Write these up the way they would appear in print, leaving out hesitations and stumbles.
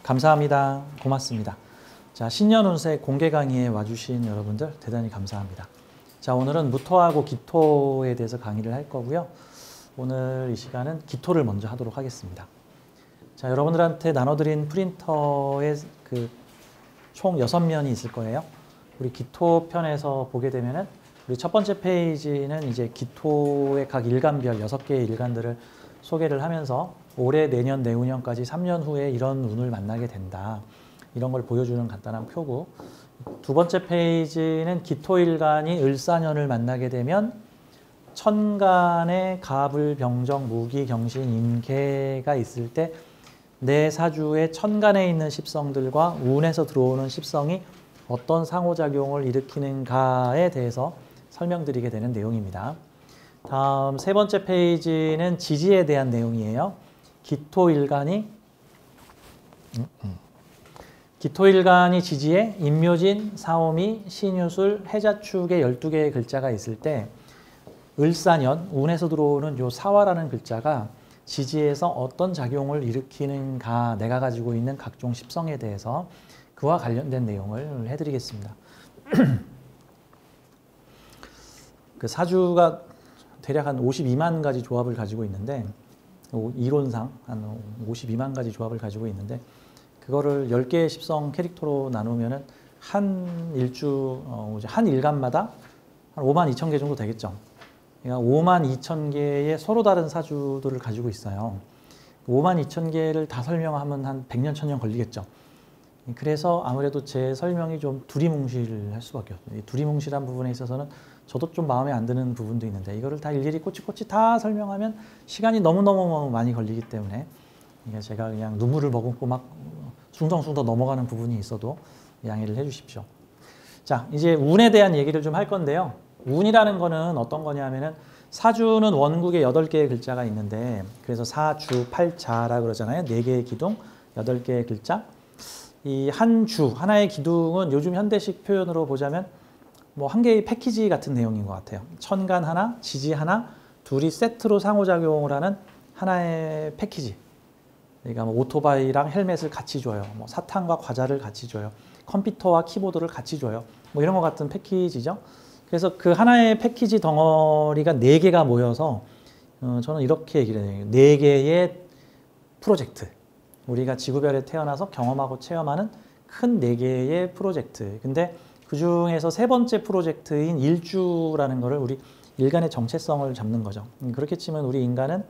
감사합니다. 고맙습니다. 자, 신년 운세 공개 강의에 와주신 여러분들 대단히 감사합니다. 자, 오늘은 무토하고 기토에 대해서 강의를 할 거고요. 오늘 이 시간은 기토를 먼저 하도록 하겠습니다. 자, 여러분들한테 나눠드린 프린터에 총 6면이 있을 거예요. 우리 기토 편에서 보게 되면은 우리 첫 번째 페이지는 이제 기토의 각 일간별 6개의 일간들을 소개를 하면서 올해, 내년, 내후년까지 3년 후에 이런 운을 만나게 된다. 이런 걸 보여주는 간단한 표고, 두 번째 페이지는 기토일간이 을사년을 만나게 되면 천간에 갑을, 병정, 무기, 경신, 임계가 있을 때 내 사주의 천간에 있는 십성들과 운에서 들어오는 십성이 어떤 상호작용을 일으키는가에 대해서 설명드리게 되는 내용입니다. 다음 세 번째 페이지는 지지에 대한 내용이에요. 기토일간이 지지에 임묘진, 사오미, 신유술, 해자축의 12개의 글자가 있을 때 을사년, 운에서 들어오는 요 사화라는 글자가 지지에서 어떤 작용을 일으키는가, 내가 가지고 있는 각종 십성에 대해서 그와 관련된 내용을 해드리겠습니다. 그 사주가 대략 한 52만 가지 조합을 가지고 있는데, 이론상 한 52만 가지 조합을 가지고 있는데, 그거를 10개의 십성 캐릭터로 나누면은 한 일간마다 한 5만 2천 개 정도 되겠죠. 그러니까 5만 2천 개의 서로 다른 사주들을 가지고 있어요. 5만 2천 개를 다 설명하면 한 100년, 1000년 걸리겠죠. 그래서 아무래도 제 설명이 좀 두리뭉실할 수밖에 없어요. 두리뭉실한 부분에 있어서는 저도 좀 마음에 안 드는 부분도 있는데, 이거를 다 일일이 꼬치꼬치 다 설명하면 시간이 너무너무 많이 걸리기 때문에 제가 그냥 눈물을 머금고 막 숭덩숭덩 넘어가는 부분이 있어도 양해를 해 주십시오. 자, 이제 운에 대한 얘기를 좀 할 건데요. 운이라는 거는 어떤 거냐면은, 사주는 원국에 8개의 글자가 있는데, 그래서 사주, 팔자라 그러잖아요. 4개의 기둥, 8개의 글자. 이 한 주, 하나의 기둥은 요즘 현대식 표현으로 보자면 뭐 한 개의 패키지 같은 내용인 것 같아요. 천간 하나, 지지 하나, 둘이 세트로 상호작용을 하는 하나의 패키지. 그러니까 뭐 오토바이랑 헬멧을 같이 줘요. 뭐 사탕과 과자를 같이 줘요. 컴퓨터와 키보드를 같이 줘요. 뭐 이런 것 같은 패키지죠. 그래서 그 하나의 패키지 덩어리가 4개가 모여서 저는 이렇게 얘기를 해요. 4개의 프로젝트. 우리가 지구별에 태어나서 경험하고 체험하는 큰 4개의 프로젝트. 근데 그 중에서 세 번째 프로젝트인 일주라는 거를 우리 일간의 정체성을 잡는 거죠. 그렇게 치면 우리 인간은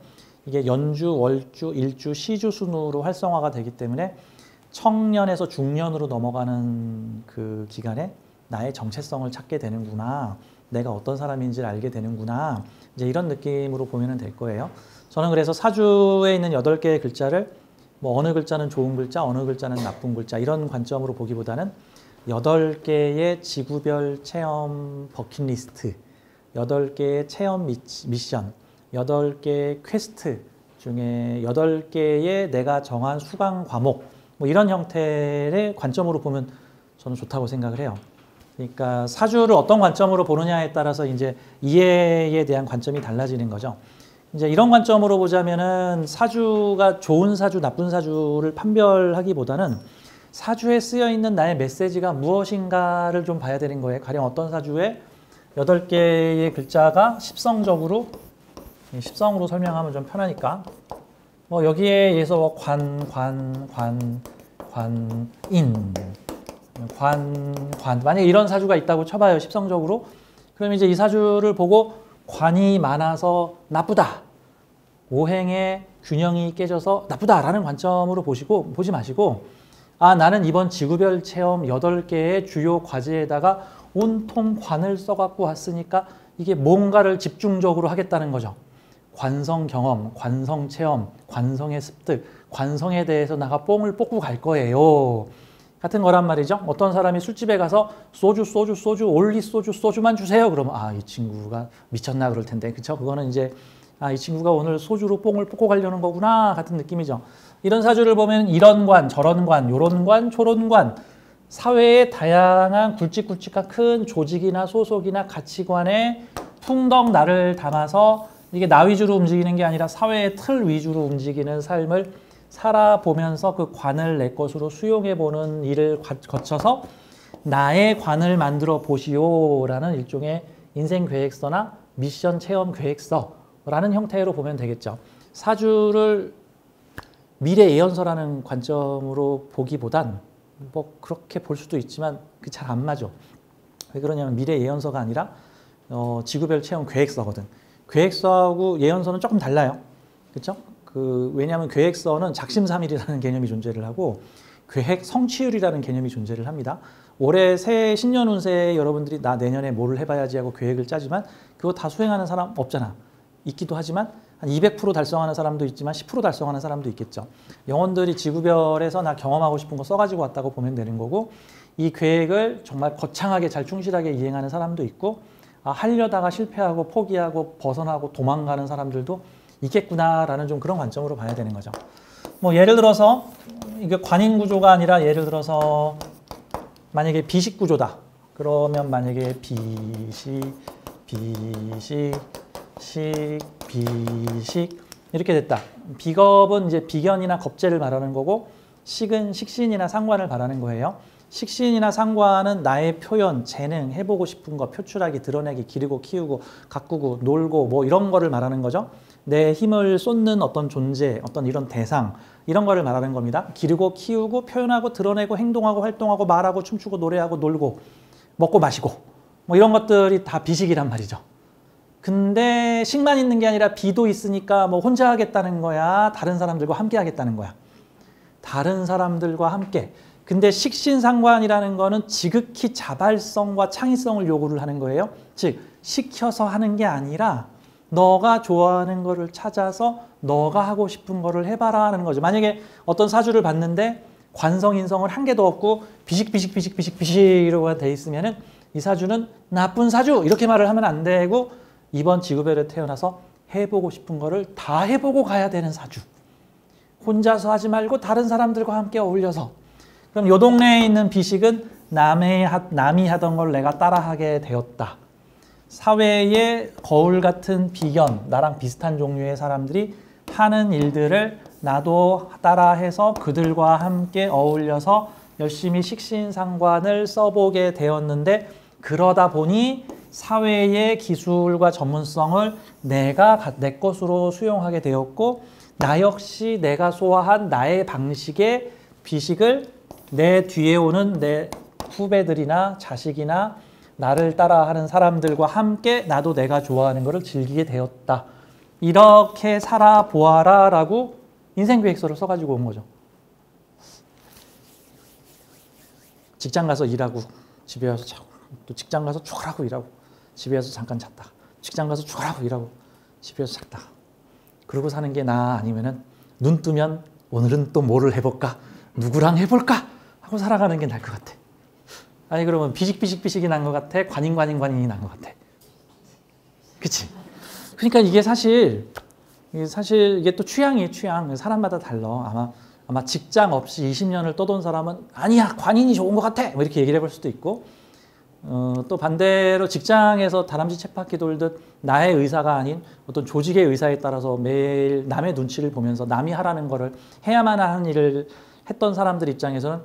이게 연주, 월주, 일주, 시주 순으로 활성화가 되기 때문에 청년에서 중년으로 넘어가는 그 기간에 나의 정체성을 찾게 되는구나. 내가 어떤 사람인지를 알게 되는구나. 이제 이런 느낌으로 보면 될 거예요. 저는 그래서 사주에 있는 8개의 글자를 뭐 어느 글자는 좋은 글자, 어느 글자는 나쁜 글자, 이런 관점으로 보기보다는 8개의 지구별 체험 버킷리스트, 8개의 체험 미션, 8개의 퀘스트 중에 8개의 내가 정한 수강 과목, 뭐 이런 형태의 관점으로 보면 저는 좋다고 생각을 해요. 그러니까 사주를 어떤 관점으로 보느냐에 따라서 이제 이해에 대한 관점이 달라지는 거죠. 이제 이런 관점으로 보자면은 사주가 좋은 사주, 나쁜 사주를 판별하기보다는 사주에 쓰여 있는 나의 메시지가 무엇인가를 좀 봐야 되는 거예요. 가령 어떤 사주에 8개의 글자가 십성적으로, 십성으로 설명하면 좀 편하니까, 뭐 여기에 의해서 관, 만약에 이런 사주가 있다고 쳐봐요. 십성적으로. 그럼 이제 이 사주를 보고 관이 많아서 나쁘다, 오행의 균형이 깨져서 나쁘다라는 관점으로 보지 마시고, 아, 나는 이번 지구별 체험 8개의 주요 과제에다가 온통 관을 써갖고 왔으니까 이게 뭔가를 집중적으로 하겠다는 거죠. 관성 경험, 관성 체험, 관성의 습득, 관성에 대해서 나가 뽕을 뽑고 갈 거예요. 같은 거란 말이죠. 어떤 사람이 술집에 가서 소주, 올리 소주만 주세요. 그러면 아, 이 친구가 미쳤나 그럴 텐데. 그쵸? 그거는 이제 아, 이 친구가 오늘 소주로 뽕을 뽑고 가려는 거구나 같은 느낌이죠. 이런 사주를 보면 이런 관, 저런 관, 요런 관, 초론 관, 사회의 다양한 굵직굵직한 큰 조직이나 소속이나 가치관에 풍덩 나를 담아서 이게 나 위주로 움직이는 게 아니라 사회의 틀 위주로 움직이는 삶을 살아보면서 그 관을 내 것으로 수용해보는 일을 거쳐서 나의 관을 만들어 보시오라는 일종의 인생 계획서나 미션 체험 계획서라는 형태로 보면 되겠죠. 사주를 미래 예언서라는 관점으로 보기보단 뭐 그렇게 볼 수도 있지만 그 잘 안 맞아. 왜 그러냐면 미래 예언서가 아니라 지구별 체험 계획서거든. 계획서하고 예언서는 조금 달라요. 그렇죠? 왜냐하면 계획서는 작심삼일이라는 개념이 존재를 하고 계획 성취율이라는 개념이 존재를 합니다. 올해 새 신년 운세에 여러분들이 나 내년에 뭐를 해봐야지 하고 계획을 짜지만 그거 다 수행하는 사람 없잖아. 있기도 하지만 한 200% 달성하는 사람도 있지만 10% 달성하는 사람도 있겠죠. 영혼들이 지구별에서 나 경험하고 싶은 거 써가지고 왔다고 보면 되는 거고 이 계획을 정말 거창하게 잘 충실하게 이행하는 사람도 있고 하려다가 실패하고 포기하고 벗어나고 도망가는 사람들도 있겠구나라는 좀 그런 관점으로 봐야 되는 거죠. 뭐 예를 들어서 이게 관인 구조가 아니라 예를 들어서 만약에 비식 구조다. 그러면 만약에 비식 이렇게 됐다. 비겁은 이제 비견이나 겁재를 말하는 거고 식은 식신이나 상관을 말하는 거예요. 식신이나 상관은 나의 표현, 재능, 해보고 싶은 거, 표출하기, 드러내기, 기르고 키우고 가꾸고 놀고 뭐 이런 거를 말하는 거죠. 내 힘을 쏟는 어떤 존재, 어떤 이런 대상 이런 거를 말하는 겁니다. 기르고 키우고 표현하고 드러내고 행동하고 활동하고 말하고 춤추고 노래하고 놀고 먹고 마시고 뭐 이런 것들이 다 비식이란 말이죠. 근데 식만 있는 게 아니라 비도 있으니까 뭐 혼자 하겠다는 거야? 다른 사람들과 함께 하겠다는 거야? 다른 사람들과 함께. 근데 식신상관이라는 거는 지극히 자발성과 창의성을 요구를 하는 거예요. 즉 시켜서 하는 게 아니라 너가 좋아하는 거를 찾아서 너가 하고 싶은 거를 해봐라 하는 거죠. 만약에 어떤 사주를 봤는데 관성인성을 한 개도 없고 비식이라고 돼 있으면은 이 사주는 나쁜 사주 이렇게 말을 하면 안 되고 이번 지구별에 태어나서 해보고 싶은 거를 다 해보고 가야 되는 사주. 혼자서 하지 말고 다른 사람들과 함께 어울려서. 그럼 요 동네에 있는 비식은 남이 하던 걸 내가 따라하게 되었다. 사회의 거울 같은 비견, 나랑 비슷한 종류의 사람들이 하는 일들을 나도 따라해서 그들과 함께 어울려서 열심히 식신상관을 써보게 되었는데 그러다 보니 사회의 기술과 전문성을 내가 내 것으로 수용하게 되었고 나 역시 내가 소화한 나의 방식의 비식을 내 뒤에 오는 내 후배들이나 자식이나 나를 따라하는 사람들과 함께 나도 내가 좋아하는 것을 즐기게 되었다. 이렇게 살아보아라 라고 인생계획서를 써가지고 온 거죠. 직장 가서 일하고 집에 와서 자고 또 직장 가서 죽으라고 일하고 집에 와서 잠깐 잤다. 직장 가서 죽으라고 일하고 집에 와서 잤다. 그러고 사는 게 나아 아니면은 눈 뜨면 오늘은 또 뭐를 해볼까? 누구랑 해볼까? 하고 살아가는 게 나을 것 같아. 아니 그러면 비식이 난 것 같아? 관인이 난 것 같아. 그치? 그러니까 이게 사실 이게 또 취향이에요. 취향. 사람마다 달라. 아마 직장 없이 20년을 떠돈 사람은 아니야 관인이 좋은 것 같아. 뭐 이렇게 얘기를 해볼 수도 있고 또 반대로 직장에서 다람쥐 쳇바퀴 돌듯 나의 의사가 아닌 어떤 조직의 의사에 따라서 매일 남의 눈치를 보면서 남이 하라는 거를 해야만 하는 일을 했던 사람들 입장에서는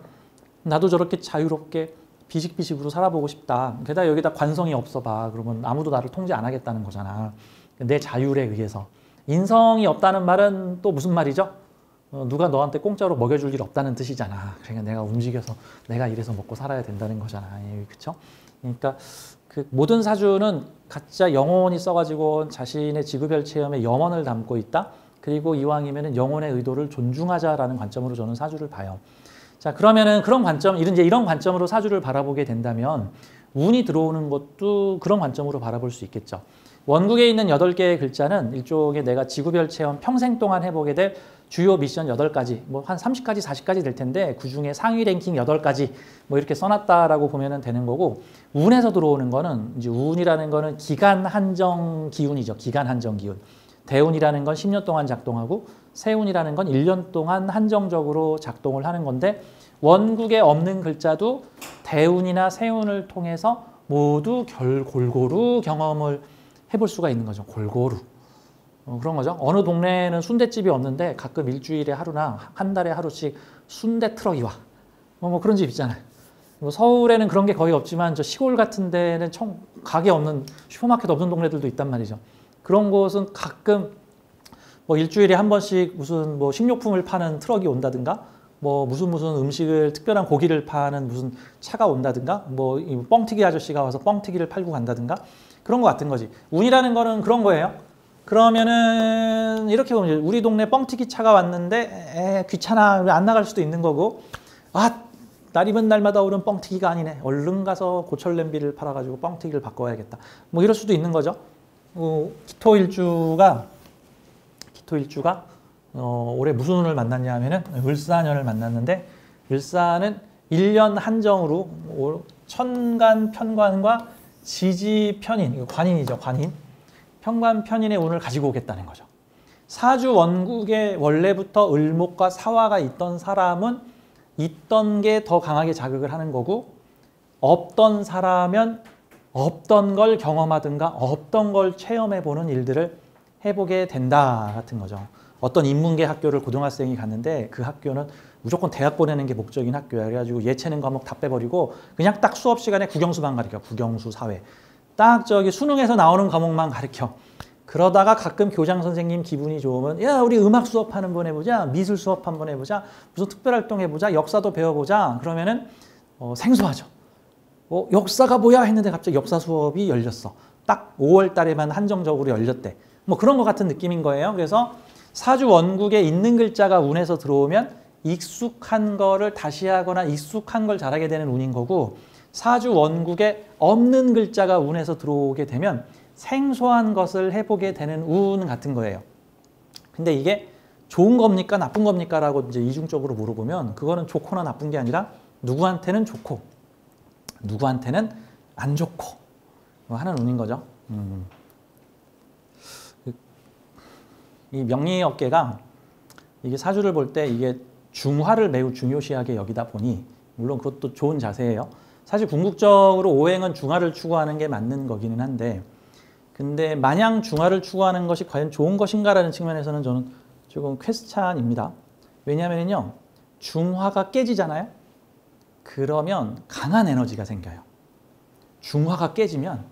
나도 저렇게 자유롭게 비식으로 살아보고 싶다. 게다가 여기다 관성이 없어 봐. 그러면 아무도 나를 통제 안 하겠다는 거잖아. 내 자율에 의해서. 인성이 없다는 말은 또 무슨 말이죠? 누가 너한테 공짜로 먹여줄 일 없다는 뜻이잖아. 그러니까 내가 움직여서 내가 이래서 먹고 살아야 된다는 거잖아. 그렇죠? 그러니까 그 모든 사주는 각자 영혼이 써가지고 자신의 지구별 체험에 염원을 담고 있다. 그리고 이왕이면 영혼의 의도를 존중하자라는 관점으로 저는 사주를 봐요. 자, 그러면은 그런 관점, 이런 관점으로 사주를 바라보게 된다면 운이 들어오는 것도 그런 관점으로 바라볼 수 있겠죠. 원국에 있는 8개의 글자는 일종의 내가 지구별 체험 평생 동안 해보게 될 주요 미션 8가지, 뭐 한 30가지, 40가지 될 텐데 그 중에 상위 랭킹 8가지 뭐 이렇게 써놨다라고 보면 되는 거고 운에서 들어오는 거는 이제 운이라는 거는 기간 한정 기운이죠. 기간 한정 기운. 대운이라는 건 10년 동안 작동하고 세운이라는 건 1년 동안 한정적으로 작동을 하는 건데 원국에 없는 글자도 대운이나 세운을 통해서 모두 골고루 경험을 해볼 수가 있는 거죠. 골고루. 그런 거죠. 어느 동네에는 순댓집이 없는데 가끔 일주일에 하루나 한 달에 하루씩 순대 트럭이 와. 뭐 그런 집 있잖아요. 뭐 서울에는 그런 게 거의 없지만 저 시골 같은 데는 가게 없는, 슈퍼마켓 없는 동네들도 있단 말이죠. 그런 곳은 가끔 뭐 일주일에 한 번씩 무슨 뭐 식료품을 파는 트럭이 온다든가, 뭐 무슨 음식을, 특별한 고기를 파는 무슨 차가 온다든가, 뭐 뻥튀기 아저씨가 와서 뻥튀기를 팔고 간다든가, 그런 거 같은 거지. 운이라는 거는 그런 거예요. 그러면은 이렇게 보면 우리 동네 뻥튀기 차가 왔는데 귀찮아, 안 나갈 수도 있는 거고, 아, 날이면 날마다 오는 뻥튀기가 아니네, 얼른 가서 고철 냄비를 팔아가지고 뻥튀기를 바꿔야겠다, 뭐 이럴 수도 있는 거죠. 기토일주가 올해 무슨 운을 만났냐 하면은 을사년을 만났는데, 을사는 1년 한정으로 천간 편관과 지지 편인, 관인이죠. 관인. 편관 편인의 운을 가지고 오겠다는 거죠. 사주 원국에 원래부터 을목과 사화가 있던 사람은 있던 게 더 강하게 자극을 하는 거고, 없던 사람은 없던 걸 경험하든가 없던 걸 체험해보는 일들을 해보게 된다 같은 거죠. 어떤 인문계 학교를 고등학생이 갔는데 그 학교는 무조건 대학 보내는 게 목적인 학교야. 그래가지고 예체능 과목 다 빼버리고 그냥 딱 수업 시간에 국영수만 가르쳐. 국영수, 사회. 딱 저기 수능에서 나오는 과목만 가르쳐. 그러다가 가끔 교장 선생님 기분이 좋으면, 야, 우리 음악 수업 한번 해보자, 미술 수업 한번 해보자, 무슨 특별활동 해보자, 역사도 배워보자. 그러면은 생소하죠. 역사가 뭐야 했는데 갑자기 역사 수업이 열렸어. 딱 5월 달에만 한정적으로 열렸대. 뭐 그런 것 같은 느낌인 거예요. 그래서 사주 원국에 있는 글자가 운에서 들어오면 익숙한 거를 다시 하거나 익숙한 걸 잘하게 되는 운인 거고, 사주 원국에 없는 글자가 운에서 들어오게 되면 생소한 것을 해보게 되는 운 같은 거예요. 근데 이게 좋은 겁니까 나쁜 겁니까 라고 이제 이중적으로 물어보면, 그거는 좋거나 나쁜 게 아니라 누구한테는 좋고 누구한테는 안 좋고 하는 운인 거죠. 이 명리업계가 이게 사주를 볼 때 이게 중화를 매우 중요시하게 여기다 보니, 물론 그것도 좋은 자세예요. 사실 궁극적으로 오행은 중화를 추구하는 게 맞는 거기는 한데, 근데 마냥 중화를 추구하는 것이 과연 좋은 것인가라는 측면에서는 저는 조금 퀘스찬입니다. 왜냐하면요, 중화가 깨지잖아요. 그러면 강한 에너지가 생겨요. 중화가 깨지면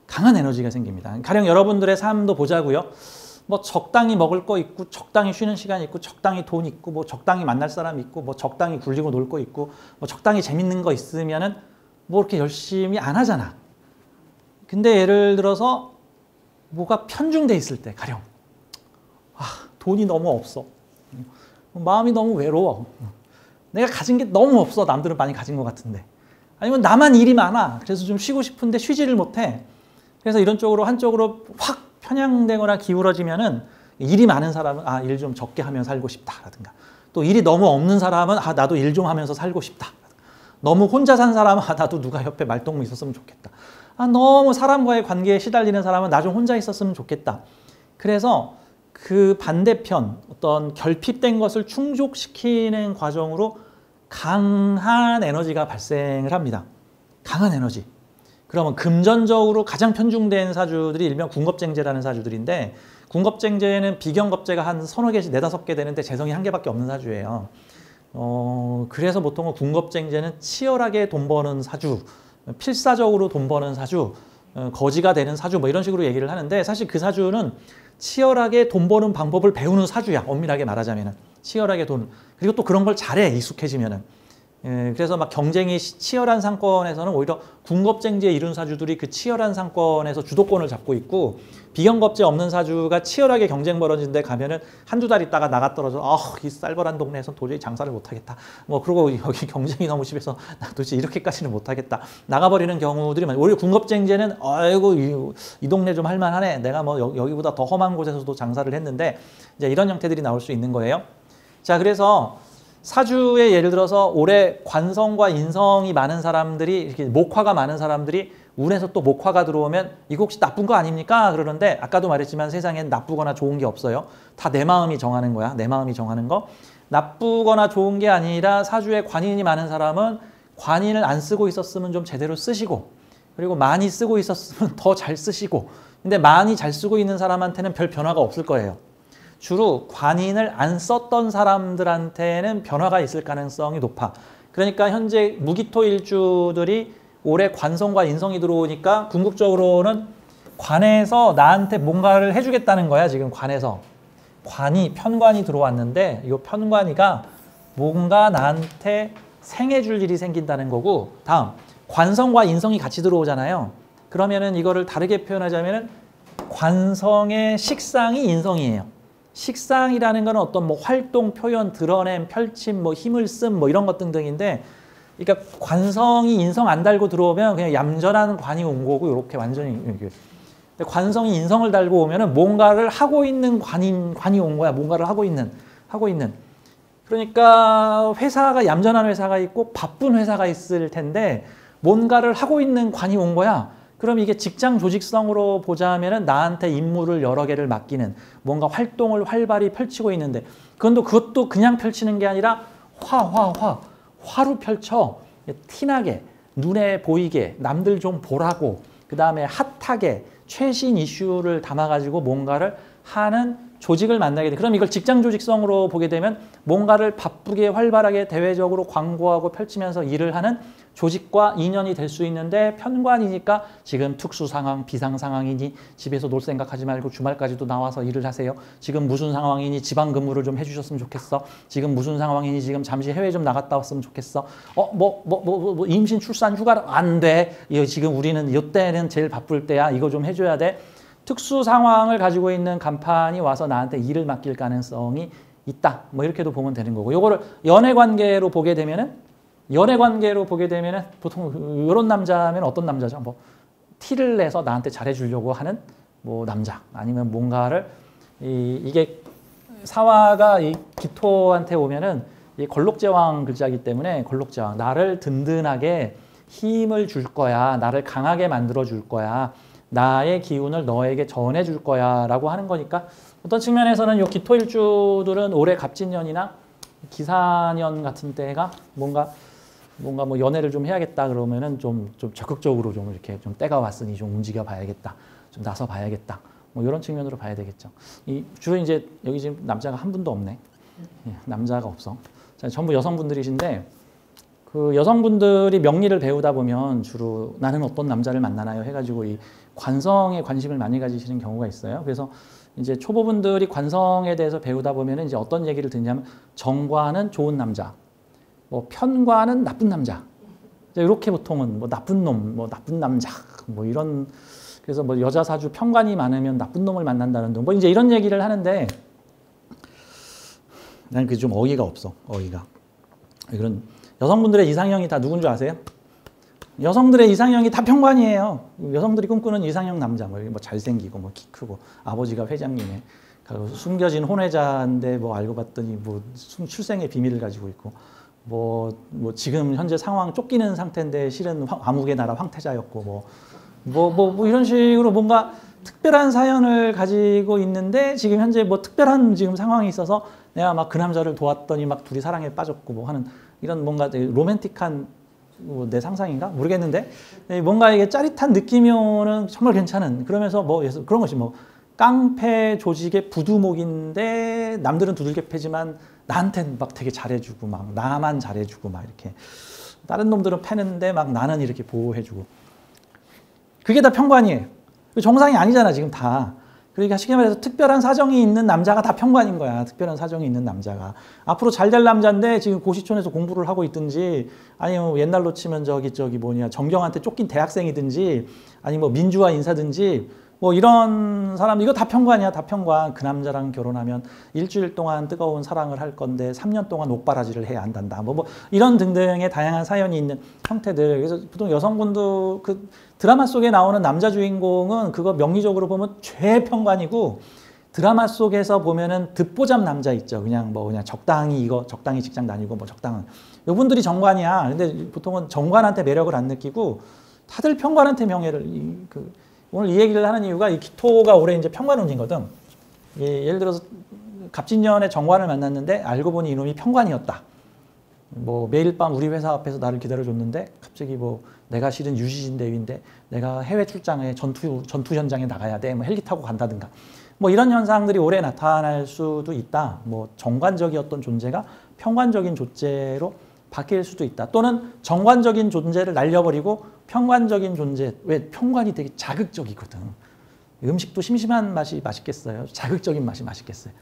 강한 에너지가 생깁니다. 가령 여러분들의 삶도 보자고요. 뭐 적당히 먹을 거 있고, 적당히 쉬는 시간 있고, 적당히 돈 있고, 뭐 적당히 만날 사람 있고, 뭐 적당히 굴리고 놀 거 있고, 뭐 적당히 재밌는 거 있으면은 뭐 이렇게 열심히 안 하잖아. 근데 예를 들어서 뭐가 편중돼 있을 때, 가령 돈이 너무 없어, 마음이 너무 외로워, 내가 가진 게 너무 없어, 남들은 많이 가진 것 같은데, 아니면 나만 일이 많아, 그래서 좀 쉬고 싶은데 쉬지를 못해. 그래서 이런 쪽으로 한쪽으로 확 편향되거나 기울어지면은, 일이 많은 사람은 일 좀 적게 하면 살고 싶다라든가, 또 일이 너무 없는 사람은 나도 일 좀 하면서 살고 싶다. 너무 혼자 산 사람은 나도 누가 옆에 말동무 있었으면 좋겠다. 너무 사람과의 관계에 시달리는 사람은 나 좀 혼자 있었으면 좋겠다. 그래서 그 반대편 어떤 결핍된 것을 충족시키는 과정으로 강한 에너지가 발생을 합니다. 강한 에너지. 그러면 금전적으로 가장 편중된 사주들이 일명 궁겁쟁제라는 사주들인데, 궁겁쟁제는 비경겁제가 한 서너 개씩, 네다섯 개 되는데 재성이 한 개밖에 없는 사주예요. 그래서 보통은 궁겁쟁제는 치열하게 돈 버는 사주, 필사적으로 돈 버는 사주, 거지가 되는 사주, 뭐 이런 식으로 얘기를 하는데, 사실 그 사주는 치열하게 돈 버는 방법을 배우는 사주야. 엄밀하게 말하자면은 치열하게 그리고 또 그런 걸 잘해, 익숙해지면은. 그래서 막 경쟁이 치열한 상권에서는 오히려 궁겁쟁제에 이룬 사주들이 그 치열한 상권에서 주도권을 잡고 있고, 비경겁제 없는 사주가 치열하게 경쟁 벌어진 데 가면은 한두 달 있다가 나가 떨어져, 이 쌀벌한 동네에선 도저히 장사를 못하겠다, 뭐 그러고 여기 경쟁이 너무 심해서 나 도대체 이렇게까지는 못하겠다, 나가버리는 경우들이 많아요. 오히려 궁겁쟁제는 아이고 이 동네 좀 할만하네, 내가 뭐 여기보다 더 험한 곳에서도 장사를 했는데, 이제 이런 형태들이 나올 수 있는 거예요. 자, 그래서 사주에 예를 들어서 올해 관성과 인성이 많은 사람들이, 이렇게 목화가 많은 사람들이 운에서 또 목화가 들어오면 이거 혹시 나쁜 거 아닙니까? 그러는데, 아까도 말했지만 세상엔 나쁘거나 좋은 게 없어요. 다 내 마음이 정하는 거야. 내 마음이 정하는 거. 나쁘거나 좋은 게 아니라 사주에 관인이 많은 사람은 관인을 안 쓰고 있었으면 좀 제대로 쓰시고, 그리고 많이 쓰고 있었으면 더 잘 쓰시고. 근데 많이 잘 쓰고 있는 사람한테는 별 변화가 없을 거예요. 주로 관인을 안 썼던 사람들한테는 변화가 있을 가능성이 높아. 그러니까 현재 무기토 일주들이 올해 관성과 인성이 들어오니까 궁극적으로는 관에서 나한테 뭔가를 해주겠다는 거야. 지금 관에서. 편관이 들어왔는데 이 편관이가 뭔가 나한테 생해줄 일이 생긴다는 거고, 다음 관성과 인성이 같이 들어오잖아요. 그러면은 이거를 다르게 표현하자면은 관성의 식상이 인성이에요. 식상이라는 거는 어떤 뭐 활동, 표현, 드러냄, 펼침, 뭐 힘을 쓴 뭐 이런 것 등등인데, 그러니까 관성이 인성 안 달고 들어오면 그냥 얌전한 관이 온 거고, 이렇게 완전히 이렇게. 관성이 인성을 달고 오면은 뭔가를 하고 있는 관이 온 거야. 뭔가를 하고 있는. 그러니까 회사가 얌전한 회사가 있고 바쁜 회사가 있을 텐데 뭔가를 하고 있는 관이 온 거야. 그럼 이게 직장 조직성으로 보자면은 나한테 임무를 여러 개를 맡기는, 뭔가 활동을 활발히 펼치고 있는데, 그것도 그냥 펼치는 게 아니라 화로 펼쳐. 티나게, 눈에 보이게, 남들 좀 보라고, 그 다음에 핫하게 최신 이슈를 담아가지고 뭔가를 하는 조직을 만나게 돼. 그럼 이걸 직장 조직성으로 보게 되면 뭔가를 바쁘게 활발하게 대외적으로 광고하고 펼치면서 일을 하는 조직과 인연이 될 수 있는데, 편관이니까 지금 특수 상황, 비상 상황이니 집에서 놀 생각하지 말고 주말까지도 나와서 일을 하세요. 지금 무슨 상황이니 지방 근무를 좀 해주셨으면 좋겠어. 지금 무슨 상황이니 지금 잠시 해외 좀 나갔다 왔으면 좋겠어. 임신 출산 휴가를 안 돼. 지금 우리는 이때는 제일 바쁠 때야. 이거 좀 해줘야 돼. 특수 상황을 가지고 있는 간판이 와서 나한테 일을 맡길 가능성이 있다. 뭐 이렇게도 보면 되는 거고, 요거를 연애 관계로 보게 되면은 보통 이런 남자면 어떤 남자죠? 뭐 티를 내서 나한테 잘해주려고 하는 뭐 남자, 아니면 뭔가를 이게 사화가 이 기토한테 오면은 이 걸록제왕 글자이기 때문에, 걸록제왕, 나를 든든하게 힘을 줄 거야, 나를 강하게 만들어 줄 거야, 나의 기운을 너에게 전해 줄 거야 라고 하는 거니까, 어떤 측면에서는 이 기토일주들은 올해 갑진년이나 기사년 같은 때가 뭔가 뭐 연애를 좀 해야겠다 그러면은 좀 적극적으로 좀 이렇게 좀 때가 왔으니 좀 움직여 봐야겠다, 좀 나서 봐야겠다, 뭐 이런 측면으로 봐야 되겠죠. 주로 이제 여기 지금 남자가 한 분도 없네. 남자가 없어. 자, 전부 여성분들이신데, 그 여성분들이 명리를 배우다 보면 주로 나는 어떤 남자를 만나나요 해가지고 이 관성에 관심을 많이 가지시는 경우가 있어요. 그래서 이제 초보분들이 관성에 대해서 배우다 보면 이제 어떤 얘기를 듣냐면, 정관은 좋은 남자, 뭐 편관은 나쁜 남자, 이렇게 보통은 뭐 나쁜 놈, 뭐 나쁜 남자, 뭐 이런, 그래서 뭐 여자 사주 편관이 많으면 나쁜 놈을 만난다는 등 뭐 이제 이런 얘기를 하는데, 난 그게 좀 어이가 없어. 어이가. 이런 여성분들의 이상형이 다 누군 줄 아세요? 여성들의 이상형이 다 편관이에요. 여성들이 꿈꾸는 이상형 남자, 뭐 잘생기고, 뭐 키 크고, 아버지가 회장님에 숨겨진 혼외자인데 뭐 알고 봤더니 뭐 출생의 비밀을 가지고 있고, 뭐 지금 현재 상황 쫓기는 상태인데 실은 암흑의 나라 황태자였고, 뭐 이런 식으로 뭔가 특별한 사연을 가지고 있는데, 지금 현재 뭐 특별한 지금 상황이 있어서 내가 막 그 남자를 도왔더니 막 둘이 사랑에 빠졌고 뭐 하는, 이런 뭔가 되게 로맨틱한, 내 상상인가? 모르겠는데 뭔가 이게 짜릿한 느낌이 오는 정말 괜찮은, 그러면서 뭐 그런 것이 뭐 깡패 조직의 부두목인데 남들은 두들겨 패지만 나한테는 막 되게 잘해주고, 막 나만 잘해주고, 막 이렇게 다른 놈들은 패는데 막 나는 이렇게 보호해주고, 그게 다 편관이에요. 정상이 아니잖아 지금 다. 그러니까 쉽게 말해서 특별한 사정이 있는 남자가 다 편관인 거야. 특별한 사정이 있는 남자가 앞으로 잘 될 남자인데 지금 고시촌에서 공부를 하고 있든지, 아니면 옛날로 치면 정경한테 쫓긴 대학생이든지, 아니면 뭐 민주화 인사든지, 뭐 이런 사람, 이거 다 편관이야. 다 편관. 그 남자랑 결혼하면 일주일 동안 뜨거운 사랑을 할 건데 3년 동안 옥바라지를 해야 한단다. 뭐 이런 등등의 다양한 사연이 있는 형태들. 그래서 보통 여성분도 그 드라마 속에 나오는 남자 주인공은 그거 명리적으로 보면 최편관이고, 드라마 속에서 보면은 듣보잡 남자 있죠. 그냥 적당히 직장 다니고 뭐 적당한. 요분들이 정관이야. 근데 보통은 정관한테 매력을 안 느끼고 다들 편관한테 명예를, 오늘 이 얘기를 하는 이유가 이 기토가 올해 이제 편관운이거든. 예를 들어서 갑진년에 정관을 만났는데 알고 보니 이놈이 편관이었다. 뭐 매일 밤 우리 회사 앞에서 나를 기다려줬는데 갑자기 뭐 내가 실은 유시진 대위인데 내가 해외 출장에 전투 현장에 나가야 돼. 뭐 헬기 타고 간다든가. 뭐 이런 현상들이 오래 나타날 수도 있다. 뭐 정관적이었던 존재가 평관적인 존재로 바뀔 수도 있다. 또는 정관적인 존재를 날려버리고 평관적인 존재. 왜? 평관이 되게 자극적이거든. 음식도 심심한 맛이 맛있겠어요? 자극적인 맛이 맛있겠어요?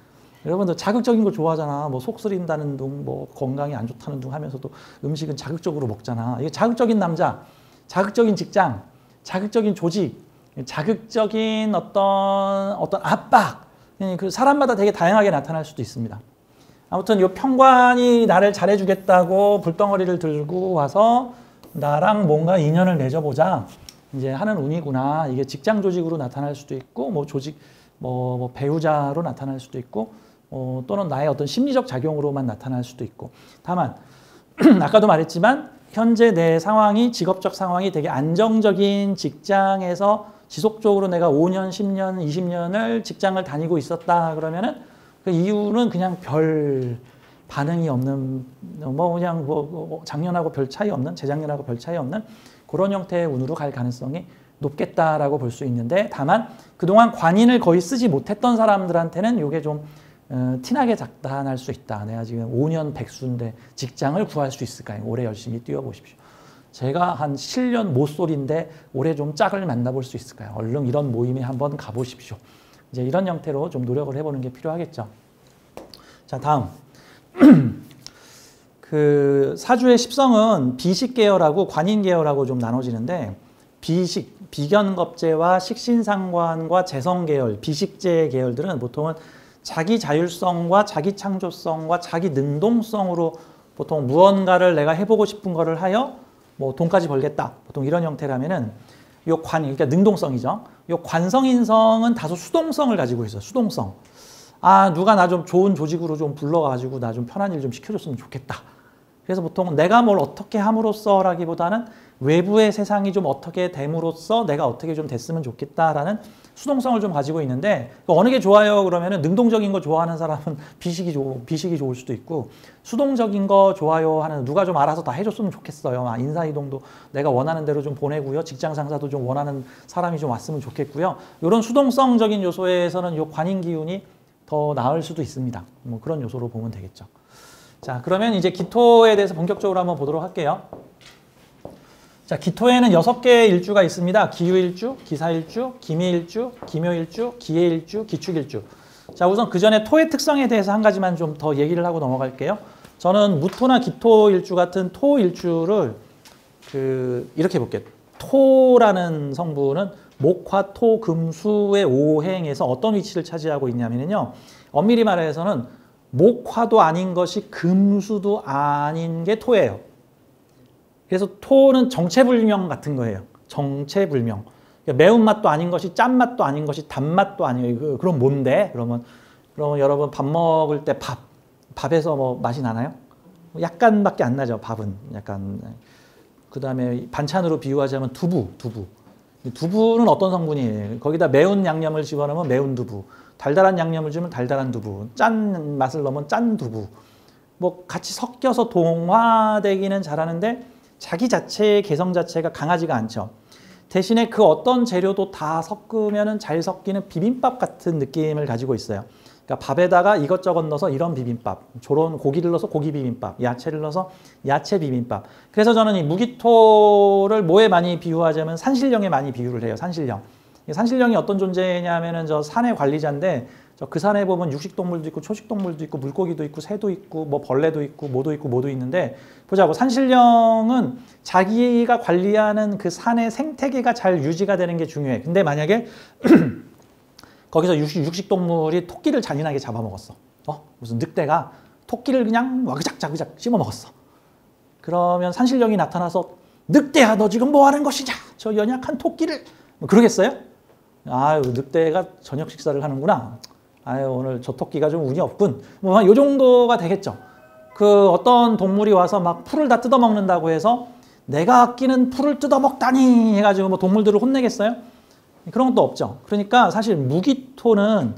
여러분들 자극적인 거 좋아하잖아. 뭐 속 쓰린다는 둥, 뭐 건강에 안 좋다는 둥 하면서도 음식은 자극적으로 먹잖아. 이게 자극적인 남자, 자극적인 직장, 자극적인 조직, 자극적인 어떤 압박. 그 사람마다 되게 다양하게 나타날 수도 있습니다. 아무튼 이 평관이 나를 잘해주겠다고 불덩어리를 들고 와서 나랑 뭔가 인연을 맺어보자 이제 하는 운이구나. 이게 직장 조직으로 나타날 수도 있고, 뭐 조직, 뭐 배우자로 나타날 수도 있고, 또는 나의 어떤 심리적 작용으로만 나타날 수도 있고. 다만 아까도 말했지만 현재 내 상황이 직업적 상황이 되게 안정적인 직장에서 지속적으로 내가 5년, 10년, 20년을 직장을 다니고 있었다 그러면은 그 이유는 그냥 별 반응이 없는 뭐 그냥 뭐 작년하고 별 차이 없는 재작년하고 별 차이 없는 그런 형태의 운으로 갈 가능성이 높겠다라고 볼 수 있는데 다만 그동안 관인을 거의 쓰지 못했던 사람들한테는 이게 좀 티나게 나타날 수 있다. 내가 지금 5년 백수인데 직장을 구할 수 있을까요? 올해 열심히 뛰어보십시오. 제가 한 7년 모쏠인데 올해 좀 짝을 만나볼 수 있을까요? 얼른 이런 모임에 한번 가보십시오. 이제 이런 형태로 좀 노력을 해보는 게 필요하겠죠. 자, 다음. 그 사주의 십성은 비식 계열하고 관인 계열하고 좀 나눠지는데 비식, 비견겁제와 식신상관과 재성 계열, 비식제 계열들은 보통은 자기 자율성과 자기 창조성과 자기 능동성으로 보통 무언가를 내가 해보고 싶은 거를 하여 뭐 돈까지 벌겠다. 보통 이런 형태라면은 요 그러니까 능동성이죠. 요 관성인성은 다소 수동성을 가지고 있어요. 수동성. 아, 누가 나 좀 좋은 조직으로 좀 불러가지고 나 좀 편한 일 좀 시켜줬으면 좋겠다. 그래서 보통 내가 뭘 어떻게 함으로써라기보다는 외부의 세상이 좀 어떻게 됨으로써 내가 어떻게 좀 됐으면 좋겠다라는 수동성을 좀 가지고 있는데 어느 게 좋아요? 그러면은 능동적인 거 좋아하는 사람은 비식이 좋을 수도 있고 수동적인 거 좋아요 하는 누가 좀 알아서 다 해줬으면 좋겠어요. 인사이동도 내가 원하는 대로 좀 보내고요. 직장 상사도 좀 원하는 사람이 좀 왔으면 좋겠고요. 이런 수동성적인 요소에서는 요 관인 기운이 더 나을 수도 있습니다. 뭐 그런 요소로 보면 되겠죠. 자, 그러면 이제 기토에 대해서 본격적으로 한번 보도록 할게요. 자, 기토에는 6개의 일주가 있습니다. 기유일주, 기사일주, 기미일주, 기묘일주, 기해일주, 기축일주. 자, 우선 그 전에 토의 특성에 대해서 한 가지만 좀 더 얘기를 하고 넘어갈게요. 저는 무토나 기토일주 같은 토일주를 이렇게 볼게요. 토라는 성분은 목화, 토, 금수의 오행에서 어떤 위치를 차지하고 있냐면요. 엄밀히 말해서는 목화도 아닌 것이 금수도 아닌 게 토예요. 그래서 토는 정체불명 같은 거예요. 정체불명. 그러니까 매운맛도 아닌 것이 짠맛도 아닌 것이 단맛도 아니에요. 그럼 뭔데? 그러면 여러분 밥 먹을 때 밥에서 뭐 맛이 나나요? 약간밖에 안 나죠. 밥은 약간. 그 다음에 반찬으로 비유하자면 두부. 두부는 어떤 성분이에요? 거기다 매운 양념을 집어넣으면 매운 두부. 달달한 양념을 주면 달달한 두부. 짠 맛을 넣으면 짠 두부. 뭐 같이 섞여서 동화되기는 잘하는데 자기 자체의 개성 자체가 강하지가 않죠. 대신에 그 어떤 재료도 다 섞으면 잘 섞이는 비빔밥 같은 느낌을 가지고 있어요. 그러니까 밥에다가 이것저것 넣어서 이런 비빔밥, 저런 고기를 넣어서 고기 비빔밥, 야채를 넣어서 야채 비빔밥. 그래서 저는 이 무기토를 뭐에 많이 비유하자면 산신령에 많이 비유를 해요. 산신령. 산신령이 어떤 존재냐면은 저 산의 관리자인데 그 산에 보면 육식동물도 있고 초식동물도 있고 물고기도 있고 새도 있고 뭐 벌레도 있고 뭐도 있는데 보자고 산신령은 자기가 관리하는 그 산의 생태계가 잘 유지가 되는 게 중요해. 근데 만약에 거기서 육식동물이 토끼를 잔인하게 잡아먹었어. 무슨 늑대가 토끼를 그냥 와그작 씹어먹었어. 그러면 산신령이 나타나서 늑대야 너 지금 뭐 하는 것이냐? 저 연약한 토끼를 뭐 그러겠어요? 아유 늑대가 저녁 식사를 하는구나. 아유 오늘 저 토끼가 좀 운이 없군. 뭐 이 정도가 되겠죠. 그 어떤 동물이 와서 막 풀을 다 뜯어먹는다고 해서 내가 아끼는 풀을 뜯어먹다니 해가지고 뭐 동물들을 혼내겠어요? 그런 것도 없죠. 그러니까 사실 무기토는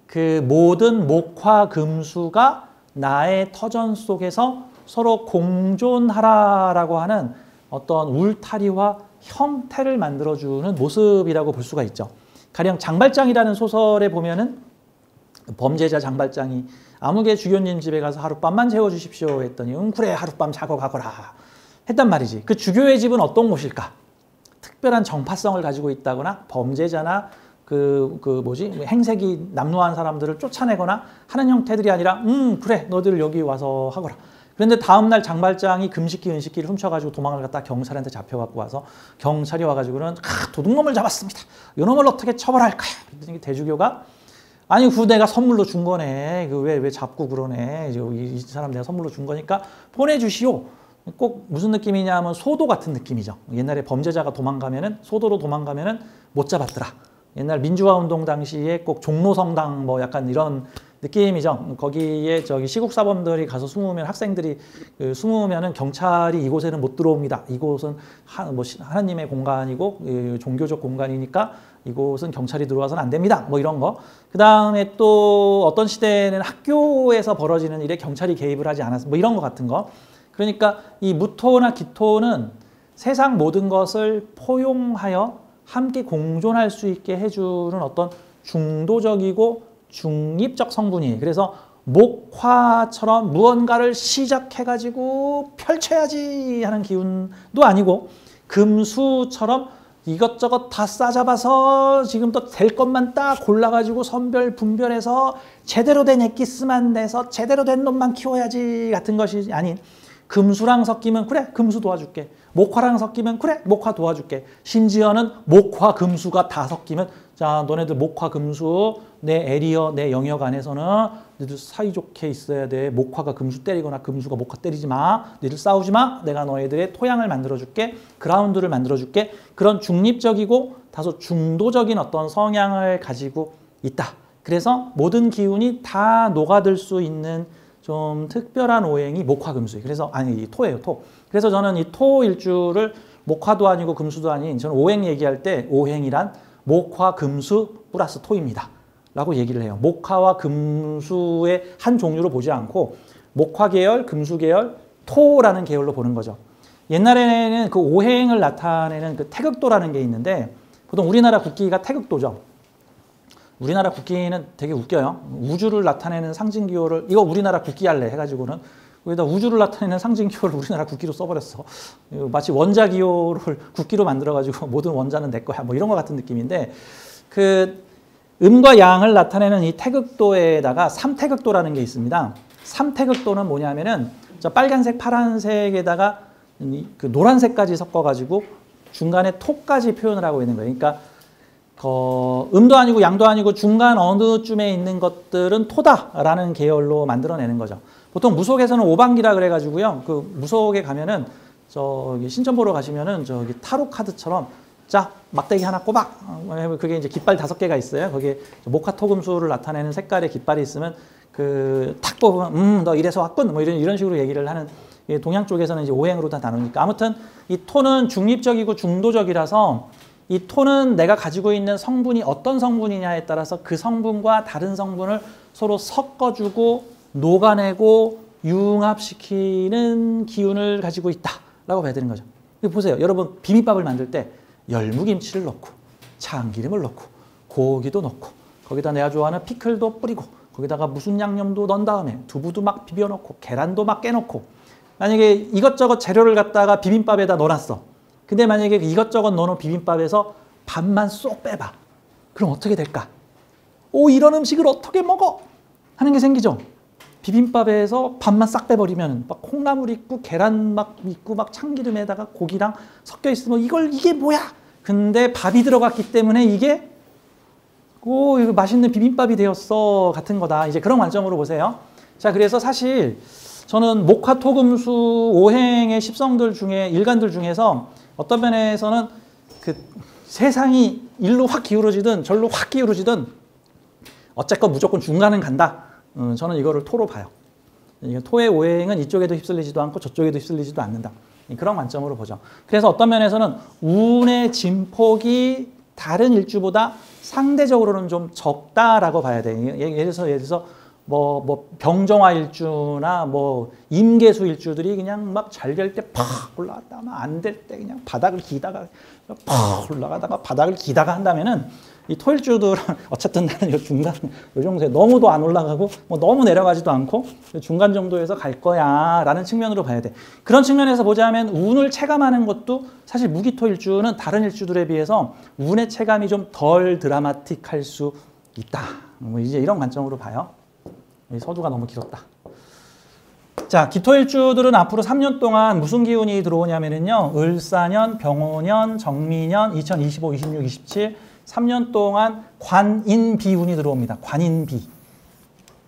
그 모든 목화 금수가 나의 터전 속에서 서로 공존하라라고 하는 어떤 울타리와 형태를 만들어주는 모습이라고 볼 수가 있죠. 가령 장발장이라는 소설에 보면은 범죄자 장발장이 아무개 주교님 집에 가서 하룻밤만 재워주십시오 했더니 그래 하룻밤 자고 가거라 했단 말이지. 그 주교의 집은 어떤 곳일까? 특별한 정파성을 가지고 있다거나 범죄자나 행색이 남루한 사람들을 쫓아내거나 하는 형태들이 아니라 그래 너들 여기 와서 하거라. 그런데 다음날 장발장이 금식기 은식기를 훔쳐가지고 도망을 갔다 경찰한테 잡혀갖고 와서 경찰이 와가지고는 도둑놈을 잡았습니다. 이놈을 어떻게 처벌할까요? 그랬더니 대주교가 아니 그 내가 선물로 준 거네. 왜 잡고 그러네. 이 사람 내가 선물로 준 거니까 보내주시오. 꼭 무슨 느낌이냐 하면 소도 같은 느낌이죠. 옛날에 범죄자가 도망가면은 소도로 도망가면은 못 잡았더라. 옛날 민주화 운동 당시에 꼭 종로성당 뭐 약간 이런 느낌이죠. 거기에 시국 사범들이 가서 숨으면 학생들이 숨으면은 경찰이 이곳에는 못 들어옵니다. 이곳은 하나님의 공간이고 종교적 공간이니까 이곳은 경찰이 들어와서는 안 됩니다. 뭐 이런 거. 그 다음에 또 어떤 시대에는 학교에서 벌어지는 일에 경찰이 개입을 하지 않았어. 뭐 이런 거 같은 거. 그러니까 이 무토나 기토는 세상 모든 것을 포용하여 함께 공존할 수 있게 해주는 어떤 중도적이고 중립적 성분이에요. 그래서 목화처럼 무언가를 시작해가지고 펼쳐야지 하는 기운도 아니고 금수처럼 이것저것 다 싸잡아서 지금부터 될 것만 딱 골라가지고 선별 분별해서 제대로 된 엑기스만 내서 제대로 된 놈만 키워야지 같은 것이 아닌 금수랑 섞이면 그래 금수 도와줄게. 목화랑 섞이면 그래 목화 도와줄게. 심지어는 목화 금수가 다 섞이면 자 너네들 목화 금수 내 에리어 내 영역 안에서는 너희들 사이좋게 있어야 돼. 목화가 금수 때리거나 금수가 목화 때리지 마. 너희들 싸우지 마. 내가 너희들의 토양을 만들어줄게. 그라운드를 만들어줄게. 그런 중립적이고 다소 중도적인 어떤 성향을 가지고 있다. 그래서 모든 기운이 다 녹아들 수 있는 좀 특별한 오행이 목화금수예요. 그래서 토예요, 토. 그래서 저는 이 토 일주를 목화도 아니고 금수도 아닌 저는 오행 얘기할 때 오행이란 목화, 금수 플러스 토입니다. 라고 얘기를 해요. 목화와 금수의 한 종류로 보지 않고 목화 계열, 금수 계열, 토라는 계열로 보는 거죠. 옛날에는 그 오행을 나타내는 그 태극도라는 게 있는데 보통 우리나라 국기가 태극도죠. 우리나라 국기는 되게 웃겨요. 우주를 나타내는 상징기호를 이거 우리나라 국기 할래 해가지고는 거기다 우주를 나타내는 상징기호를 우리나라 국기로 써버렸어. 마치 원자기호를 국기로 만들어가지고 모든 원자는 내 거야. 뭐 이런 것 같은 느낌인데 그 음과 양을 나타내는 이 태극도에다가 삼태극도라는 게 있습니다. 삼태극도는 뭐냐면은 저 빨간색, 파란색에다가 그 노란색까지 섞어가지고 중간에 토까지 표현을 하고 있는 거예요. 그러니까 음도 아니고 양도 아니고 중간 어느쯤에 있는 것들은 토다라는 계열로 만들어내는 거죠. 보통 무속에서는 오방기라 그래가지고요. 그 무속에 가면은 저기 신천 보러 가시면은 저기 타로 카드처럼 자 막대기 하나 꼬박 그게 이제 깃발 5개가 있어요. 거기에 목화토금수를 나타내는 색깔의 깃발이 있으면 그 탁 뽑으면 너 이래서 왔군 뭐 이런 식으로 얘기를 하는 동양 쪽에서는 이제 오행으로 다 나누니까 아무튼 이 토는 중립적이고 중도적이라서 이 토는 내가 가지고 있는 성분이 어떤 성분이냐에 따라서 그 성분과 다른 성분을 서로 섞어주고 녹아내고 융합시키는 기운을 가지고 있다라고 봐야 되는 거죠. 보세요. 여러분 비빔밥을 만들 때 열무김치를 넣고 참기름을 넣고 고기도 넣고 거기다 내가 좋아하는 피클도 뿌리고 거기다가 무슨 양념도 넣은 다음에 두부도 막 비벼 넣고 계란도 막 깨놓고 만약에 이것저것 재료를 갖다가 비빔밥에다 넣어놨어. 근데 만약에 이것저것 넣어놓은 비빔밥에서 밥만 쏙 빼봐. 그럼 어떻게 될까? 오 이런 음식을 어떻게 먹어? 하는 게 생기죠. 비빔밥에서 밥만 싹 빼버리면 막 콩나물 있고 계란 막 있고 막 참기름에다가 고기랑 섞여 있으면 이게 뭐야? 근데 밥이 들어갔기 때문에 이게 이거 맛있는 비빔밥이 되었어 같은 거다. 이제 그런 관점으로 보세요. 자 그래서 사실 저는 목화토금수 오행의 십성들 중에 일간들 중에서 어떤 면에서는 그 세상이 일로 확 기울어지든 절로 확 기울어지든 어쨌건 무조건 중간은 간다. 저는 이거를 토로 봐요. 토의 오행은 이쪽에도 휩쓸리지도 않고 저쪽에도 휩쓸리지도 않는다. 그런 관점으로 보죠. 그래서 어떤 면에서는 운의 진폭이 다른 일주보다 상대적으로는 좀 적다라고 봐야 돼요. 예를 들어서 뭐 병정화 일주나 뭐 임계수 일주들이 그냥 막 잘 될 때 팍 올라갔다 안 될 때 그냥 바닥을 기다가 팍 올라가다가 바닥을 기다가 한다면은 이 토일주들은 어쨌든 나는 요 중간 요 정도에 너무도 안 올라가고 뭐 너무 내려가지도 않고 중간 정도에서 갈 거야라는 측면으로 봐야 돼. 그런 측면에서 보자면 운을 체감하는 것도 사실 무기토일주는 다른 일주들에 비해서 운의 체감이 좀 덜 드라마틱할 수 있다. 뭐 이제 이런 관점으로 봐요. 이 서두가 너무 길었다. 자, 기토일주들은 앞으로 3년 동안 무슨 기운이 들어오냐면요. 을사년, 병오년, 정미년, 2025, 26, 27 3년 동안 관인비 운이 들어옵니다. 관인비.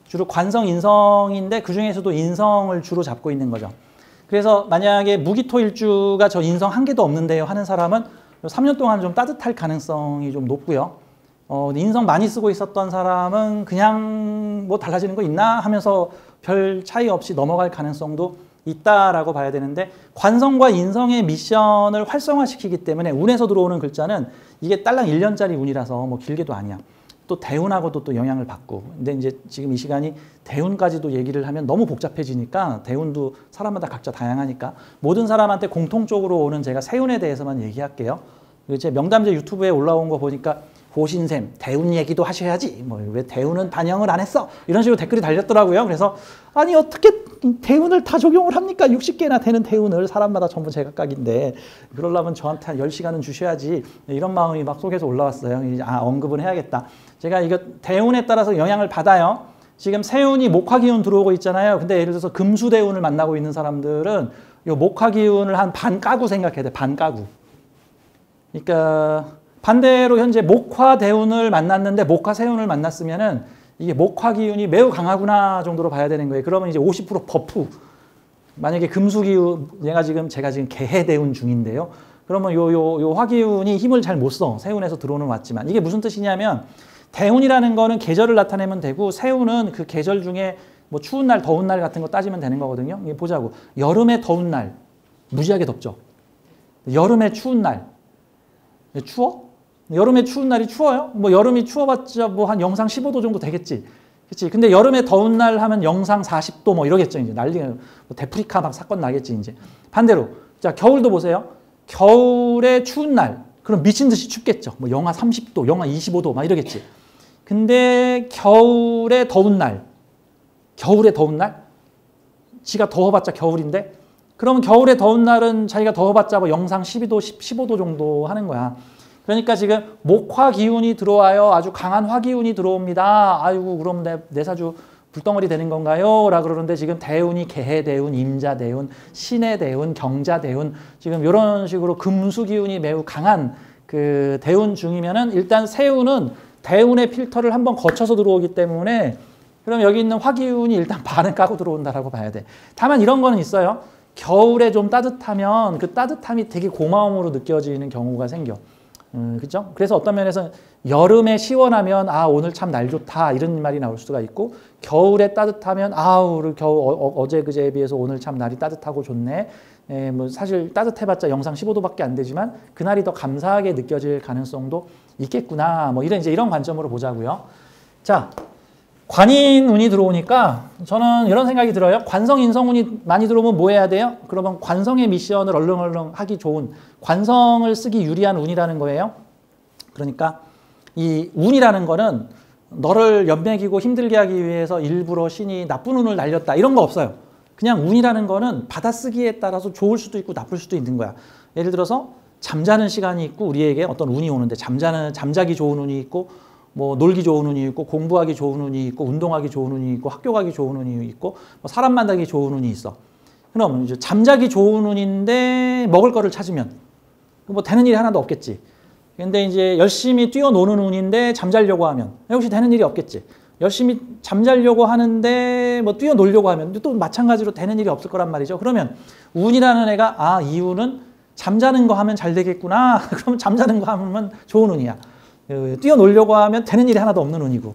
주로 관성, 인성인데 그중에서도 인성을 주로 잡고 있는 거죠. 그래서 만약에 무기토일주가 저 인성 한 개도 없는데요 하는 사람은 3년 동안 좀 따뜻할 가능성이 좀 높고요. 인성 많이 쓰고 있었던 사람은 그냥 뭐 달라지는 거 있나 하면서 별 차이 없이 넘어갈 가능성도 있다라고 봐야 되는데 관성과 인성의 미션을 활성화시키기 때문에 운에서 들어오는 글자는 이게 딸랑 1년짜리 운이라서 뭐 길게도 아니야. 또 대운하고도 또 영향을 받고. 근데 이제 지금 이 시간이 대운까지도 얘기를 하면 너무 복잡해지니까 대운도 사람마다 각자 다양하니까 모든 사람한테 공통적으로 오는 제가 세운에 대해서만 얘기할게요. 제 명담제 유튜브에 올라온 거 보니까 고신샘, 대운 얘기도 하셔야지. 뭐 왜 대운은 반영을 안 했어? 이런 식으로 댓글이 달렸더라고요. 그래서 아니 어떻게 대운을 다 적용을 합니까? 60개나 되는 대운을 사람마다 전부 제각각인데 그러려면 저한테 한 10시간은 주셔야지. 이런 마음이 막 속에서 올라왔어요. 아, 언급은 해야겠다. 제가 이거 대운에 따라서 영향을 받아요. 지금 세운이 목화기운 들어오고 있잖아요. 근데 예를 들어서 금수대운을 만나고 있는 사람들은 이 목화기운을 한 반 까고 생각해야 돼. 반 까고. 그러니까 반대로 현재 목화대운을 만났는데 목화세운을 만났으면은 이게 목화기운이 매우 강하구나 정도로 봐야 되는 거예요. 그러면 이제 50% 버프. 만약에 금수기운, 제가 지금 개해대운 중인데요. 그러면 요 화기운이 힘을 잘 못 써. 세운에서 들어오는 왔지만. 이게 무슨 뜻이냐면 대운이라는 거는 계절을 나타내면 되고 세운은 그 계절 중에 뭐 추운 날, 더운 날 같은 거 따지면 되는 거거든요. 이게 보자고. 여름에 더운 날. 무지하게 덥죠. 여름에 추운 날. 추워? 여름에 추운 날이 추워요? 뭐 여름이 추워봤자 뭐 한 영상 15도 정도 되겠지. 그치? 근데 여름에 더운 날 하면 영상 40도 뭐 이러겠죠. 이제 난리가, 뭐 데프리카 막 사건 나겠지, 이제. 반대로. 자, 겨울도 보세요. 겨울에 추운 날. 그럼 미친 듯이 춥겠죠. 뭐 영하 30도, 영하 25도 막 이러겠지. 근데 겨울에 더운 날. 지가 더워봤자 겨울인데? 그러면 겨울에 더운 날은 자기가 더워봤자 뭐 영상 12도, 15도 정도 하는 거야. 그러니까 지금 목화 기운이 들어와요. 아주 강한 화기운이 들어옵니다. 아이고 그럼 내 사주 불덩어리 되는 건가요? 라 그러는데 지금 대운이 개해대운, 임자대운, 신해대운, 경자대운 지금 이런 식으로 금수기운이 매우 강한 그 대운 중이면은 일단 세운은 대운의 필터를 한번 거쳐서 들어오기 때문에 그럼 여기 있는 화기운이 일단 반은 까고 들어온다라고 봐야 돼. 다만 이런 거는 있어요. 겨울에 좀 따뜻하면 그 따뜻함이 되게 고마움으로 느껴지는 경우가 생겨. 그죠? 그래서 어떤 면에서 여름에 시원하면 아 오늘 참 날 좋다 이런 말이 나올 수가 있고 겨울에 따뜻하면 아우 어제 그제에 비해서 오늘 참 날이 따뜻하고 좋네. 뭐 사실 따뜻해봤자 영상 15도밖에 안 되지만 그날이 더 감사하게 느껴질 가능성도 있겠구나. 뭐 이런 관점으로 보자고요. 자, 관인운이 들어오니까 저는 이런 생각이 들어요. 관성, 인성운이 많이 들어오면 뭐 해야 돼요? 그러면 관성의 미션을 얼렁얼렁 하기 좋은 관성을 쓰기 유리한 운이라는 거예요. 그러니까 이 운이라는 거는 너를 연맥이고 힘들게 하기 위해서 일부러 신이 나쁜 운을 날렸다 이런 거 없어요. 그냥 운이라는 거는 받아쓰기에 따라서 좋을 수도 있고 나쁠 수도 있는 거야. 예를 들어서 잠자는 시간이 있고 우리에게 어떤 운이 오는데 잠자기 좋은 운이 있고 뭐 놀기 좋은 운이 있고 공부하기 좋은 운이 있고 운동하기 좋은 운이 있고 학교 가기 좋은 운이 있고 뭐 사람 만나기 좋은 운이 있어. 그럼 이제 잠자기 좋은 운인데 먹을 거를 찾으면 뭐 되는 일이 하나도 없겠지. 근데 이제 열심히 뛰어노는 운인데 잠자려고 하면 역시 되는 일이 없겠지. 열심히 잠자려고 하는데 뭐 뛰어놀려고 하면 또 마찬가지로 되는 일이 없을 거란 말이죠. 그러면 운이라는 애가 아, 이 운은 잠자는 거 하면 잘 되겠구나. 그러면 잠자는 거 하면 좋은 운이야. 뛰어놀려고 하면 되는 일이 하나도 없는 운이고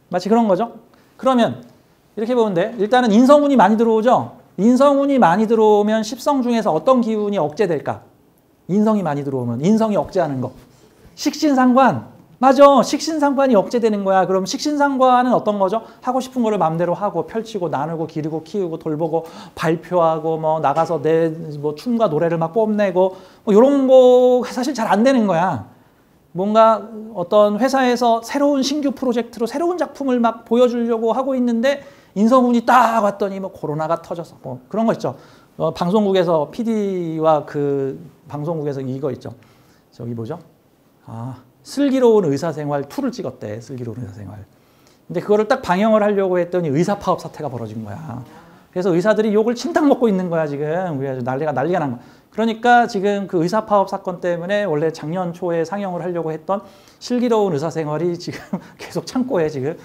마치 그런 거죠. 그러면 이렇게 보면 돼. 일단은 인성운이 많이 들어오죠. 인성운이 많이 들어오면 십성 중에서 어떤 기운이 억제될까? 인성이 많이 들어오면 인성이 억제하는 거. 식신상관 맞아. 식신상관이 억제되는 거야. 그럼 식신상관은 어떤 거죠? 하고 싶은 거를 마음대로 하고 펼치고 나누고 기르고 키우고 돌보고 발표하고 뭐 나가서 내 뭐 춤과 노래를 막 뽐내고 뭐 이런 거 사실 잘 안 되는 거야. 뭔가 어떤 회사에서 새로운 신규 프로젝트로 새로운 작품을 막 보여주려고 하고 있는데 인성운이 딱 왔더니 뭐 코로나가 터져서 뭐 그런 거 있죠. 방송국에서 PD와 그 방송국에서 이거 있죠. 저기 뭐죠? 슬기로운 의사생활 2를 찍었대. 슬기로운 의사생활. 근데 그거를 딱 방영을 하려고 했더니 의사파업 사태가 벌어진 거야. 그래서 의사들이 욕을 침탕 먹고 있는 거야 지금. 우리가 난리가 난 거야. 그러니까 지금 그 의사파업 사건 때문에 원래 작년 초에 상영을 하려고 했던 슬기로운 의사생활이 지금 계속 창고에 지금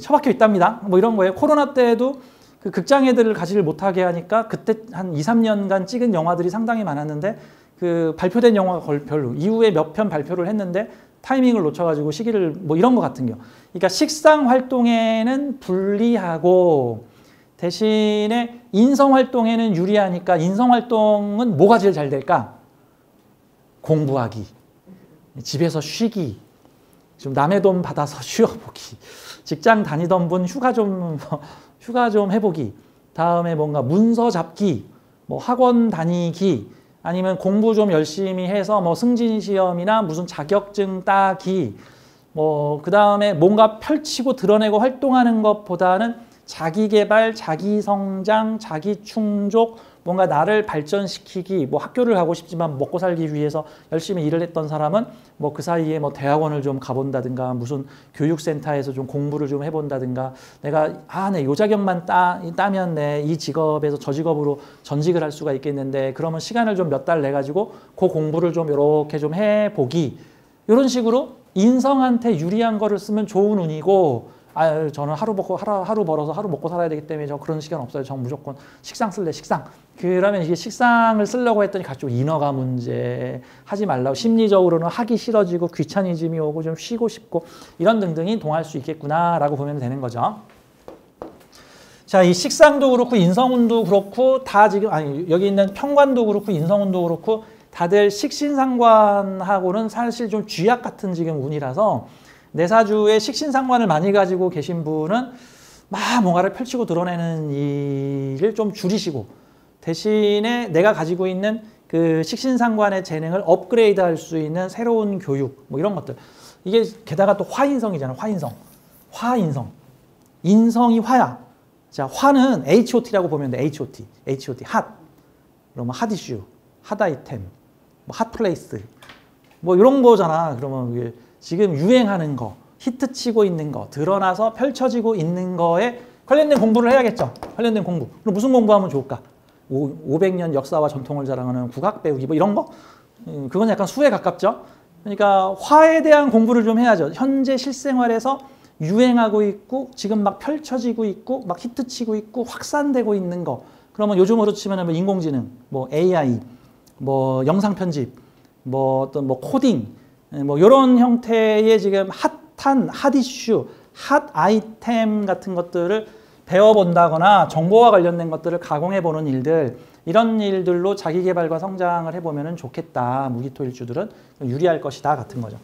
처박혀 있답니다. 뭐 이런 거예요. 코로나 때에도 그 극장애들을 가지를 못하게 하니까 그때 한 2, 3년간 찍은 영화들이 상당히 많았는데 그 발표된 영화가 별로 이후에 몇 편 발표를 했는데 타이밍을 놓쳐가지고 시기를 뭐 이런 거 같은 거. 그러니까 식상 활동에는 불리하고 대신에 인성 활동에는 유리하니까 인성 활동은 뭐가 제일 잘 될까? 공부하기, 집에서 쉬기, 좀 남의 돈 받아서 쉬어보기, 직장 다니던 분 휴가 좀 해보기, 다음에 뭔가 문서 잡기, 뭐 학원 다니기, 아니면 공부 좀 열심히 해서 뭐 승진 시험이나 무슨 자격증 따기, 뭐 그 다음에 뭔가 펼치고 드러내고 활동하는 것보다는 자기 개발, 자기 성장, 자기 충족, 뭔가 나를 발전시키기, 뭐 학교를 가고 싶지만 먹고 살기 위해서 열심히 일을 했던 사람은 뭐 그 사이에 뭐 대학원을 좀 가본다든가 무슨 교육센터에서 좀 공부를 좀 해본다든가 내가 내 요 자격만 따면 내 이 직업에서 저 직업으로 전직을 할 수가 있겠는데 그러면 시간을 좀 몇 달 내가지고 그 공부를 좀 이렇게 좀 해보기 이런 식으로 인성한테 유리한 거를 쓰면 좋은 운이고 저는 하루 벌어서 하루 먹고 살아야 되기 때문에 저 그런 시간 없어요. 저 무조건 식상 쓸래, 식상. 그러면 이게 식상을 쓰려고 했더니 각종 인허가 문제 하지 말라고 심리적으로는 하기 싫어지고 귀차니즘이 오고 좀 쉬고 싶고 이런 등등이 동할 수 있겠구나라고 보면 되는 거죠. 자, 이 식상도 그렇고 인성운도 그렇고 다 지금 여기 있는 평관도 그렇고 인성운도 그렇고 다들 식신상관하고는 사실 좀 쥐약 같은 지금 운이라서 내사주에 식신상관을 많이 가지고 계신 분은 막 뭔가를 펼치고 드러내는 일을 좀 줄이시고 대신에 내가 가지고 있는 그 식신상관의 재능을 업그레이드 할 수 있는 새로운 교육 뭐 이런 것들 이게 게다가 또 화인성이잖아. 화인성 인성이 화야. 자, 화는 HOT라고 보면 돼. HOT 핫 그러면 핫 이슈 핫 아이템 뭐 핫 플레이스 뭐 이런 거잖아. 그러면 이게 지금 유행하는 거, 히트치고 있는 거, 드러나서 펼쳐지고 있는 거에 관련된 공부를 해야겠죠. 관련된 공부. 그럼 무슨 공부하면 좋을까? 500년 역사와 전통을 자랑하는 국악 배우기 뭐 이런 거? 그건 약간 수에 가깝죠. 그러니까 화에 대한 공부를 좀 해야죠. 현재 실생활에서 유행하고 있고 지금 막 펼쳐지고 있고 막 히트치고 있고 확산되고 있는 거. 그러면 요즘으로 치면 뭐 인공지능, 뭐 AI, 뭐 영상 편집, 뭐 어떤 뭐 코딩 뭐 이런 형태의 지금 핫한 핫 이슈, 핫 아이템 같은 것들을 배워본다거나 정보와 관련된 것들을 가공해보는 일들 이런 일들로 자기 개발과 성장을 해보면 좋겠다. 무기토일주들은 유리할 것이다 같은 거죠.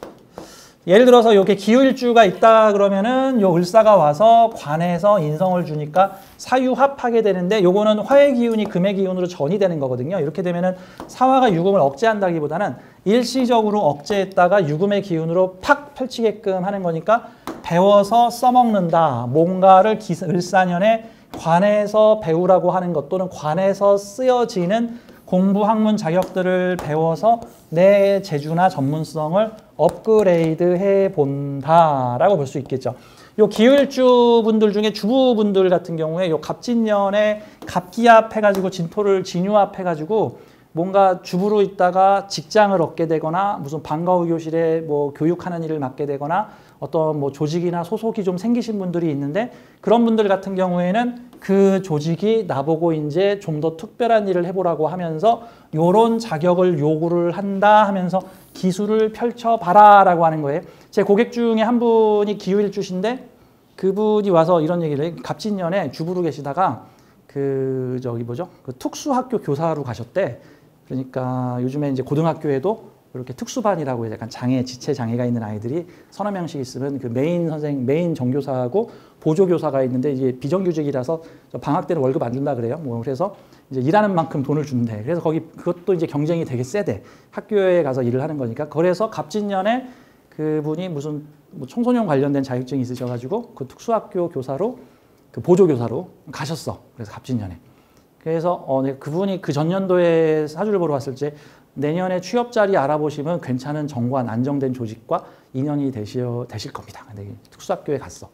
예를 들어서 이렇게 기울주가 있다 그러면은 요 을사가 와서 관에서 인성을 주니까 사유합하게 되는데 요거는 화의 기운이 금의 기운으로 전이 되는 거거든요. 이렇게 되면은 사화가 유금을 억제한다기보다는 일시적으로 억제했다가 유금의 기운으로 팍 펼치게끔 하는 거니까 배워서 써먹는다. 뭔가를 을사년에 관에서 배우라고 하는 것 또는 관에서 쓰여지는 공부 학문 자격들을 배워서 내 재주나 전문성을 업그레이드 해 본다라고 볼 수 있겠죠. 요 기울주 분들 중에 주부분들 같은 경우에 요 갑진년에 갑기합 해가지고 진토를 진유합 해가지고 뭔가 주부로 있다가 직장을 얻게 되거나 무슨 방과후 교실에 뭐 교육하는 일을 맡게 되거나 어떤 뭐 조직이나 소속이 좀 생기신 분들이 있는데 그런 분들 같은 경우에는 그 조직이 나보고 이제 좀 더 특별한 일을 해보라고 하면서 요런 자격을 요구를 한다 하면서 기술을 펼쳐봐라 라고 하는 거예요. 제 고객 중에 한 분이 기후일주신데 그분이 와서 이런 얘기를 해요. 갑진년에 주부로 계시다가 그 특수학교 교사로 가셨대. 그러니까 요즘에 이제 고등학교에도 이렇게 특수반이라고 해서 약간 장애, 지체 장애가 있는 아이들이 서너 명씩 있으면 그 메인 정교사하고 보조교사가 있는데 이제 비정규직이라서 방학 때는 월급 안 준다 그래요. 뭐 그래서 이제 일하는 만큼 돈을 준대. 그래서 거기 그것도 이제 경쟁이 되게 세대. 학교에 가서 일을 하는 거니까. 그래서 갑진년에 그분이 무슨 뭐 청소년 관련된 자격증이 있으셔가지고 그 특수학교 교사로 그 보조교사로 가셨어. 그래서 갑진년에. 그래서 그분이 그 전년도에 사주를 보러 왔을 때 내년에 취업 자리 알아보시면 괜찮은 정관, 안정된 조직과 인연이 되실 겁니다. 근데 특수학교에 갔어.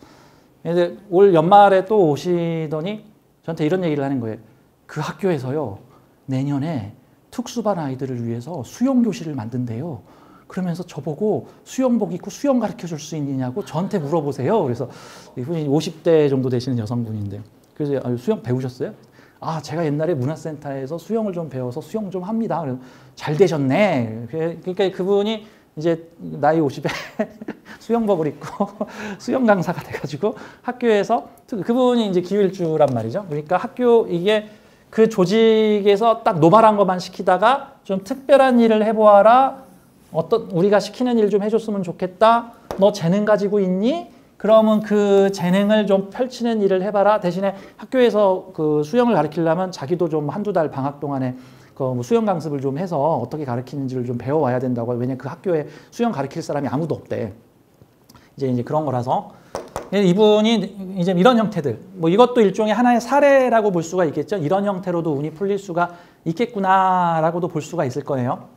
근데 올 연말에 또 오시더니 저한테 이런 얘기를 하는 거예요. 그 학교에서요, 내년에 특수반 아이들을 위해서 수영교실을 만든대요. 그러면서 저보고 수영복 입고 수영 가르쳐 줄 수 있느냐고 저한테 물어보세요. 그래서 이분이 50대 정도 되시는 여성분인데, 그래서 수영 배우셨어요? 아, 제가 옛날에 문화센터에서 수영을 좀 배워서 수영 좀 합니다. 그래서 잘 되셨네. 그러니까 그분이 이제 나이 50에 수영복을 입고 수영 강사가 돼가지고 학교에서 그분이 이제 기후일주란 말이죠. 그러니까 학교 이게 그 조직에서 딱 노멀한 것만 시키다가 좀 특별한 일을 해보아라. 우리가 시키는 일 좀 해줬으면 좋겠다. 너 재능 가지고 있니? 그러면 그 재능을 좀 펼치는 일을 해봐라. 대신에 학교에서 그 수영을 가르치려면 자기도 좀 한두 달 방학 동안에 그 수영 강습을 좀 해서 어떻게 가르치는지를 좀 배워와야 된다고. 왜냐면 그 학교에 수영 가르칠 사람이 아무도 없대. 이제 그런 거라서. 이분이 이제 이런 형태들. 뭐 이것도 일종의 하나의 사례라고 볼 수가 있겠죠. 이런 형태로도 운이 풀릴 수가 있겠구나라고도 볼 수가 있을 거예요.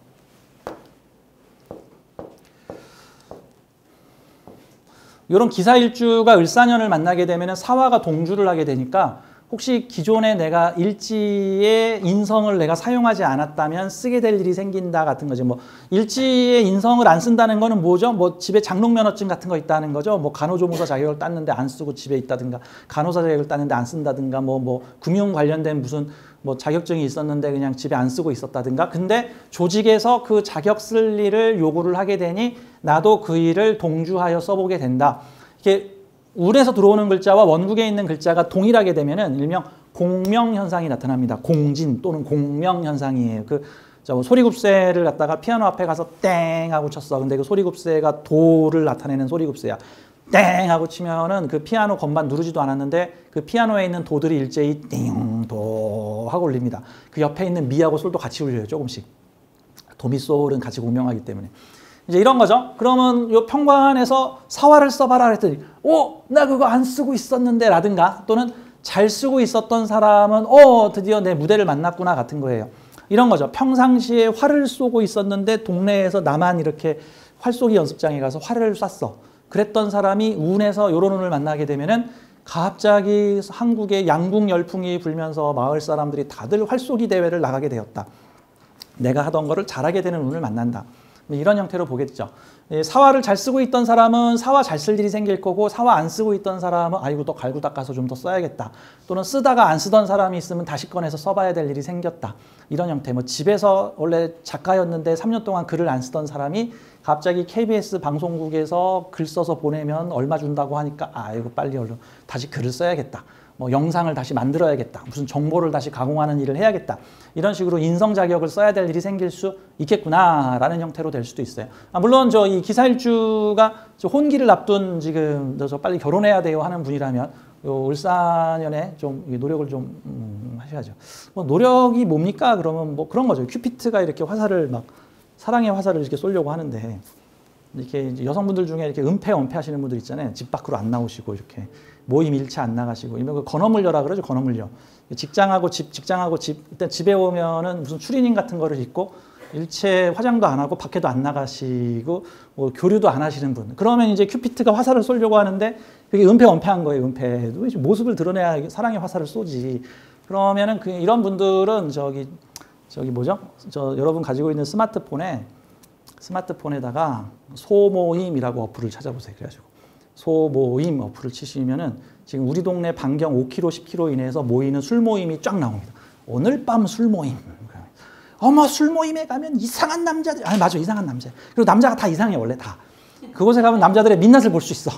이런 기사일주가 을사년을 만나게 되면 사화가 동주를 하게 되니까 혹시 기존에 내가 일지의 인성을 내가 사용하지 않았다면 쓰게 될 일이 생긴다 같은 거죠. 뭐 일지의 인성을 안 쓴다는 거는 뭐죠? 뭐 집에 장롱면허증 같은 거 있다는 거죠. 뭐 간호조무사 자격을 땄는데 안 쓰고 집에 있다든가, 간호사 자격을 땄는데 안 쓴다든가, 뭐 금융 관련된 무슨 뭐 자격증이 있었는데 그냥 집에 안 쓰고 있었다든가. 근데 조직에서 그 자격 쓸 일을 요구를 하게 되니 나도 그 일을 동주하여 써보게 된다. 이게 운에서 들어오는 글자와 원국에 있는 글자가 동일하게 되면은 일명 공명현상이 나타납니다. 공진 또는 공명현상이에요. 소리굽새를 갖다가 피아노 앞에 가서 땡 하고 쳤어. 근데 그 소리굽새가 도를 나타내는 소리굽새야. 땡 하고 치면은 그 피아노 건반 누르지도 않았는데 그 피아노에 있는 도들이 일제히 띵, 도 하고 울립니다. 그 옆에 있는 미하고 솔도 같이 울려요. 조금씩. 도미솔은 같이 공명하기 때문에. 이제 이런 거죠. 그러면 요 평관에서 사화를 써봐라 그랬더니 나 그거 안 쓰고 있었는데 라든가, 또는 잘 쓰고 있었던 사람은 드디어 내 무대를 만났구나 같은 거예요. 이런 거죠. 평상시에 활을 쏘고 있었는데 동네에서 나만 이렇게 활쏘기 연습장에 가서 활을 쐈어. 그랬던 사람이 운에서 요런 운을 만나게 되면은 갑자기 한국에 양궁 열풍이 불면서 마을 사람들이 다들 활쏘기 대회를 나가게 되었다. 내가 하던 거를 잘하게 되는 운을 만난다. 이런 형태로 보겠죠. 사화를 잘 쓰고 있던 사람은 사화 잘 쓸 일이 생길 거고, 사화 안 쓰고 있던 사람은 아이고 또 갈고 닦아서 좀 더 써야겠다. 또는 쓰다가 안 쓰던 사람이 있으면 다시 꺼내서 써봐야 될 일이 생겼다. 이런 형태. 뭐 집에서 원래 작가였는데 3년 동안 글을 안 쓰던 사람이 갑자기 KBS 방송국에서 글 써서 보내면 얼마 준다고 하니까 이거 빨리 얼른 다시 글을 써야겠다. 뭐 영상을 다시 만들어야겠다. 무슨 정보를 다시 가공하는 일을 해야겠다. 이런 식으로 인성 자격을 써야 될 일이 생길 수 있겠구나라는 형태로 될 수도 있어요. 물론 이 기사일주가 혼기를 앞둔 지금 저 빨리 결혼해야 돼요 하는 분이라면 요 을사년에 좀 노력을 좀 하셔야죠. 뭐 노력이 뭡니까? 그러면 뭐 그런 거죠. 큐피트가 이렇게 화살을 막 사랑의 화살을 이렇게 쏘려고 하는데, 이렇게 이제 여성분들 중에 이렇게 은폐하시는 분들 있잖아요. 집 밖으로 안 나오시고 이렇게 모임 일체 안 나가시고, 이런 거 건어물려라 그러죠. 건어물려. 직장하고 집, 일단 집에 오면은 무슨 추리닝 같은 거를 입고 일체 화장도 안 하고 밖에도 안 나가시고 뭐 교류도 안 하시는 분. 그러면 이제 큐피트가 화살을 쏘려고 하는데 그게 은폐한 거예요. 은폐도 모습을 드러내야 사랑의 화살을 쏘지. 그러면은 이런 분들은 저기 뭐죠? 여러분 가지고 있는 스마트폰에다가 소모임이라고 어플을 찾아보세요. 그래가지고 소모임 어플을 치시면은 지금 우리 동네 반경 5km, 10km 이내에서 모이는 술 모임이 쫙 나옵니다. 오늘 밤 술 모임. 어머, 술 모임에 가면 이상한 남자들. 맞아, 이상한 남자. 그리고 남자가 다 이상해, 원래 다. 그곳에 가면 남자들의 민낯을 볼 수 있어.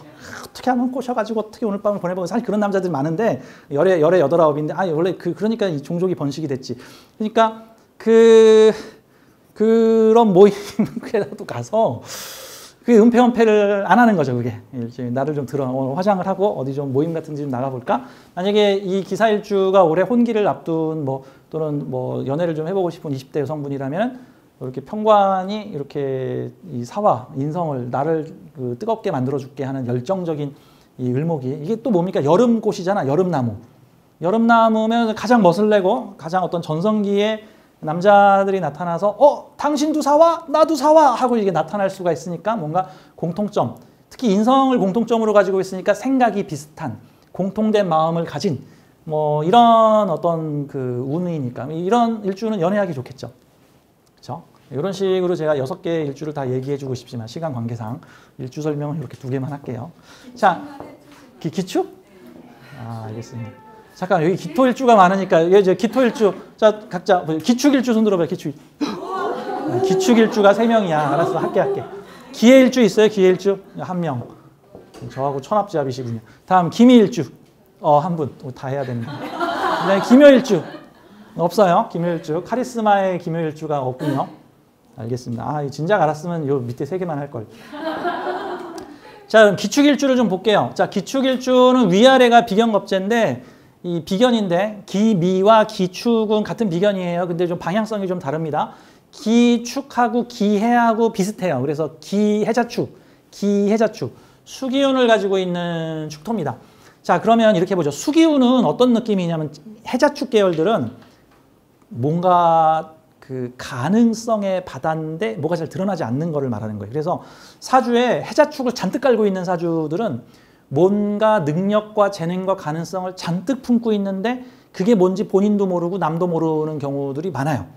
어떻게 하면 꼬셔가지고 어떻게 오늘 밤을 보내보고, 사실 그런 남자들이 많은데 열에 8, 9인데 원래 그러니까 이 종족이 번식이 됐지. 그러니까 그런 모임에라도 가서 그 은폐 안 하는 거죠. 그게 나를 좀 들어 오늘 화장을 하고 어디 좀 모임 같은 데 좀 나가볼까? 만약에 이 기사일주가 올해 혼기를 앞둔 뭐 또는 뭐 연애를 좀 해보고 싶은 20대 여성분이라면 이렇게 평관이 이렇게 이 사화 인성을 나를 그 뜨겁게 만들어줄게 하는 열정적인 이 을목이 이게 또 뭡니까? 여름꽃이잖아. 여름나무. 여름나무면 가장 멋을 내고 가장 어떤 전성기에 남자들이 나타나서 당신도 사와? 나도 사와? 하고 이게 나타날 수가 있으니까 뭔가 공통점, 특히 인성을 공통점으로 가지고 있으니까 생각이 비슷한 공통된 마음을 가진 뭐 이런 어떤 그 운이니까 이런 일주는 연애하기 좋겠죠. 그렇죠? 이런 식으로 제가 6개의 일주를 다 얘기해 주고 싶지만 시간 관계상 일주 설명은 이렇게 2개만 할게요. 자, 기축? 아, 알겠습니다. 잠깐 여기 기토일주가 많으니까 여기 이제 기토일주 자 각자 기축일주 손 들어봐요. 기축일주가 3명이야. 알았어 할게. 기해일주 있어요? 기해일주 1명. 저하고 천합지합이시군요. 다음 기미일주 1분 다 해야 됩니다. 그다음에 기묘일주 없어요. 기묘일주 카리스마의 기묘일주가 없군요. 알겠습니다. 아 진작 알았으면 요 밑에 3개만 할 걸. 자 그럼 기축일주를 좀 볼게요. 자 기축일주는 위아래가 비견겁제인데 이 비견인데 기미와 기축은 같은 비견이에요. 근데 좀 방향성이 좀 다릅니다. 기축하고 기해하고 비슷해요. 그래서 기해자축, 기해자축, 수기운을 가지고 있는 축토입니다. 자 그러면 이렇게 보죠. 수기운은 어떤 느낌이냐면 해자축 계열들은 뭔가 그 가능성의 바다인데 뭐가 잘 드러나지 않는 거를 말하는 거예요. 그래서 사주에 해자축을 잔뜩 깔고 있는 사주들은 뭔가 능력과 재능과 가능성을 잔뜩 품고 있는데 그게 뭔지 본인도 모르고 남도 모르는 경우들이 많아요.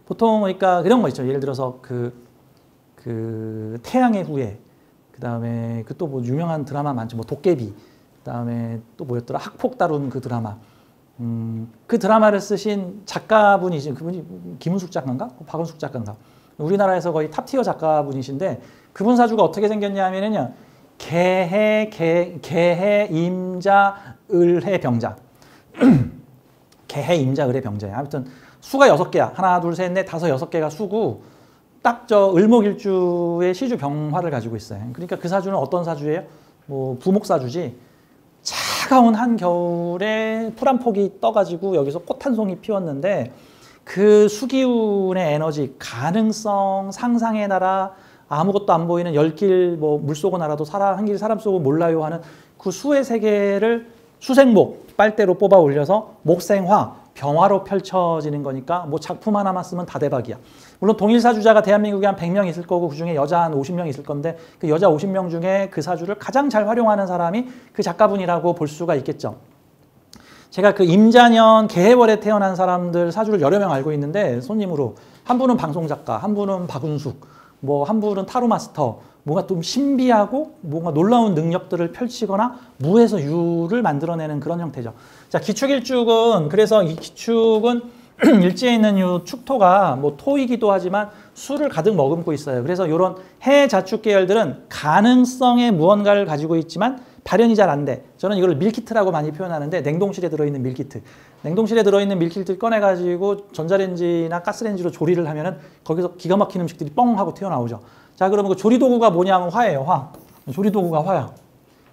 보통 그러니까 이런 거 있죠. 예를 들어서 그 태양의 후예, 그 다음에 그 또 뭐 유명한 드라마 많죠. 뭐 도깨비, 그 다음에 또 뭐였더라 학폭 다룬 그 드라마. 그 드라마를 쓰신 작가분이신 그분이 김은숙 작가인가? 박은숙 작가인가? 우리나라에서 거의 탑티어 작가분이신데 그분 사주가 어떻게 생겼냐면요. 개해, 임자, 을해, 병자. 개해, 임자, 을해, 병자예요. 아무튼 수가 6개야. 하나, 둘, 셋, 넷, 다섯, 6개가 수고 딱 저 을목일주의 시주 병화를 가지고 있어요. 그러니까 그 사주는 어떤 사주예요? 뭐 부목사주지. 차가운 한겨울에 풀 한 폭이 떠가지고 여기서 꽃 한 송이 피웠는데 그 수기운의 에너지, 가능성, 상상의 나라, 아무것도 안 보이는 열길 뭐 물속은 알아도 한길 사람 속은 몰라요 하는 그 수의 세계를 수생목 빨대로 뽑아 올려서 목생화 병화로 펼쳐지는 거니까 뭐 작품 하나만 쓰면 다 대박이야. 물론 동일 사주자가 대한민국에 한 100명 있을 거고 그중에 여자 한 50명 있을 건데 그 여자 50명 중에 그 사주를 가장 잘 활용하는 사람이 그 작가분이라고 볼 수가 있겠죠. 제가 그 임자년 개해월에 태어난 사람들 사주를 여러 명 알고 있는데 손님으로 한 분은 방송작가, 한 분은 박운숙, 뭐 한 분은 타로 마스터, 뭔가 좀 신비하고 뭔가 놀라운 능력들을 펼치거나 무에서 유를 만들어내는 그런 형태죠. 자, 기축일축은 그래서 이 기축은 일지에 있는 이 축토가 뭐 토이기도 하지만 수를 가득 머금고 있어요. 그래서 이런 해 자축 계열들은 가능성의 무언가를 가지고 있지만 발현이 잘 안 돼. 저는 이걸 밀키트라고 많이 표현하는데 냉동실에 들어있는 밀키트. 냉동실에 들어있는 밀키트 꺼내가지고 전자레인지나 가스레인지로 조리를 하면은 거기서 기가 막힌 음식들이 뻥 하고 튀어나오죠. 자, 그러면 그 조리도구가 뭐냐면 화예요, 화. 조리도구가 화야.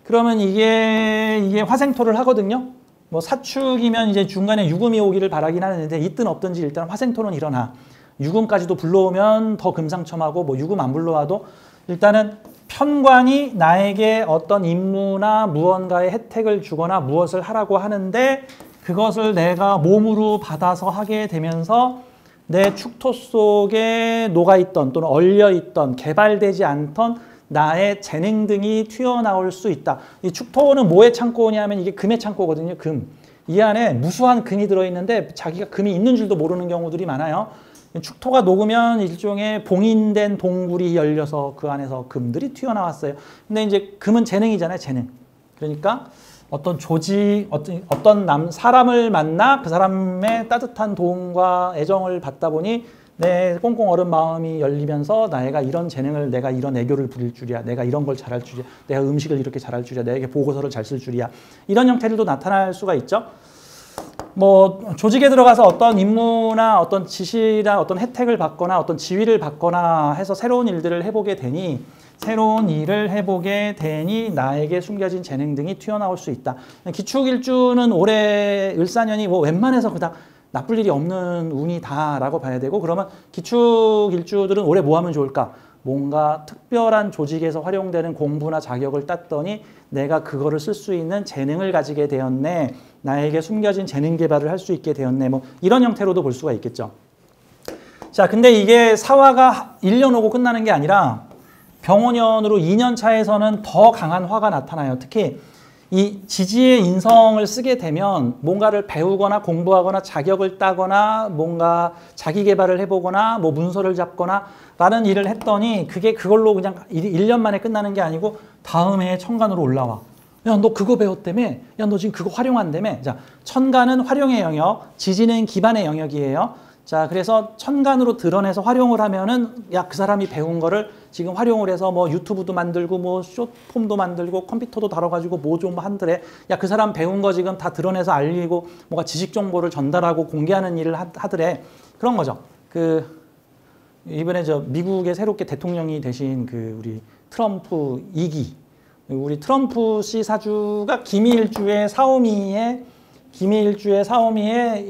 그러면 이게 화생토를 하거든요. 뭐 사축이면 이제 중간에 유금이 오기를 바라긴 하는데 있든 없든지 일단 화생토는 일어나. 유금까지도 불러오면 더 금상첨화고 뭐 유금 안 불러와도 일단은 편관이 나에게 어떤 임무나 무언가의 혜택을 주거나 무엇을 하라고 하는데 그것을 내가 몸으로 받아서 하게 되면서 내 축토 속에 녹아있던 또는 얼려있던 개발되지 않던 나의 재능 등이 튀어나올 수 있다. 이 축토는 뭐의 창고냐면 이게 금의 창고거든요. 금. 이 안에 무수한 금이 들어있는데 자기가 금이 있는 줄도 모르는 경우들이 많아요. 축토가 녹으면 일종의 봉인된 동굴이 열려서 그 안에서 금들이 튀어나왔어요. 근데 이제 금은 재능이잖아요, 재능. 그러니까 어떤 조직, 어떤 사람을 만나 그 사람의 따뜻한 도움과 애정을 받다 보니 내 꽁꽁 얼은 마음이 열리면서 내가 이런 재능을, 내가 이런 애교를 부릴 줄이야, 내가 이런 걸 잘할 줄이야, 내가 음식을 이렇게 잘할 줄이야, 내게 보고서를 잘 쓸 줄이야. 이런 형태들도 나타날 수가 있죠. 뭐 조직에 들어가서 어떤 임무나 어떤 지시나 어떤 혜택을 받거나 어떤 지위를 받거나 해서 새로운 일을 해보게 되니 나에게 숨겨진 재능 등이 튀어나올 수 있다. 기축일주는 올해 을사년이 뭐 웬만해서 그닥 나쁠 일이 없는 운이다라고 봐야 되고, 그러면 기축일주들은 올해 뭐 하면 좋을까? 뭔가 특별한 조직에서 활용되는 공부나 자격을 땄더니 내가 그거를 쓸 수 있는 재능을 가지게 되었네. 나에게 숨겨진 재능 개발을 할 수 있게 되었네. 뭐 이런 형태로도 볼 수가 있겠죠. 자, 근데 이게 사화가 1년 오고 끝나는 게 아니라 병원년으로 2년 차에서는 더 강한 화가 나타나요. 특히 이 지지의 인성을 쓰게 되면 뭔가를 배우거나 공부하거나 자격을 따거나 뭔가 자기 개발을 해보거나 뭐 문서를 잡거나 라는 일을 했더니 그게 그걸로 그냥 1년 만에 끝나는 게 아니고 다음 해에 천간으로 올라와. 야, 너 그거 배웠다며? 야, 너 지금 그거 활용한다며? 자, 천간은 활용의 영역, 지지는 기반의 영역이에요. 자, 그래서 천간으로 드러내서 활용을 하면은 야, 그 사람이 배운 거를 지금 활용을 해서 뭐 유튜브도 만들고 뭐 숏폼도 만들고 컴퓨터도 다뤄가지고 뭐 좀 한들에 야, 그 사람 배운 거 지금 다 드러내서 알리고 뭔가 지식 정보를 전달하고 공개하는 일을 하더래. 그런 거죠. 이번에 저 미국의 새롭게 대통령이 되신 그 우리 트럼프 2기. 우리 트럼프 씨 사주가 기미일주의 사오미에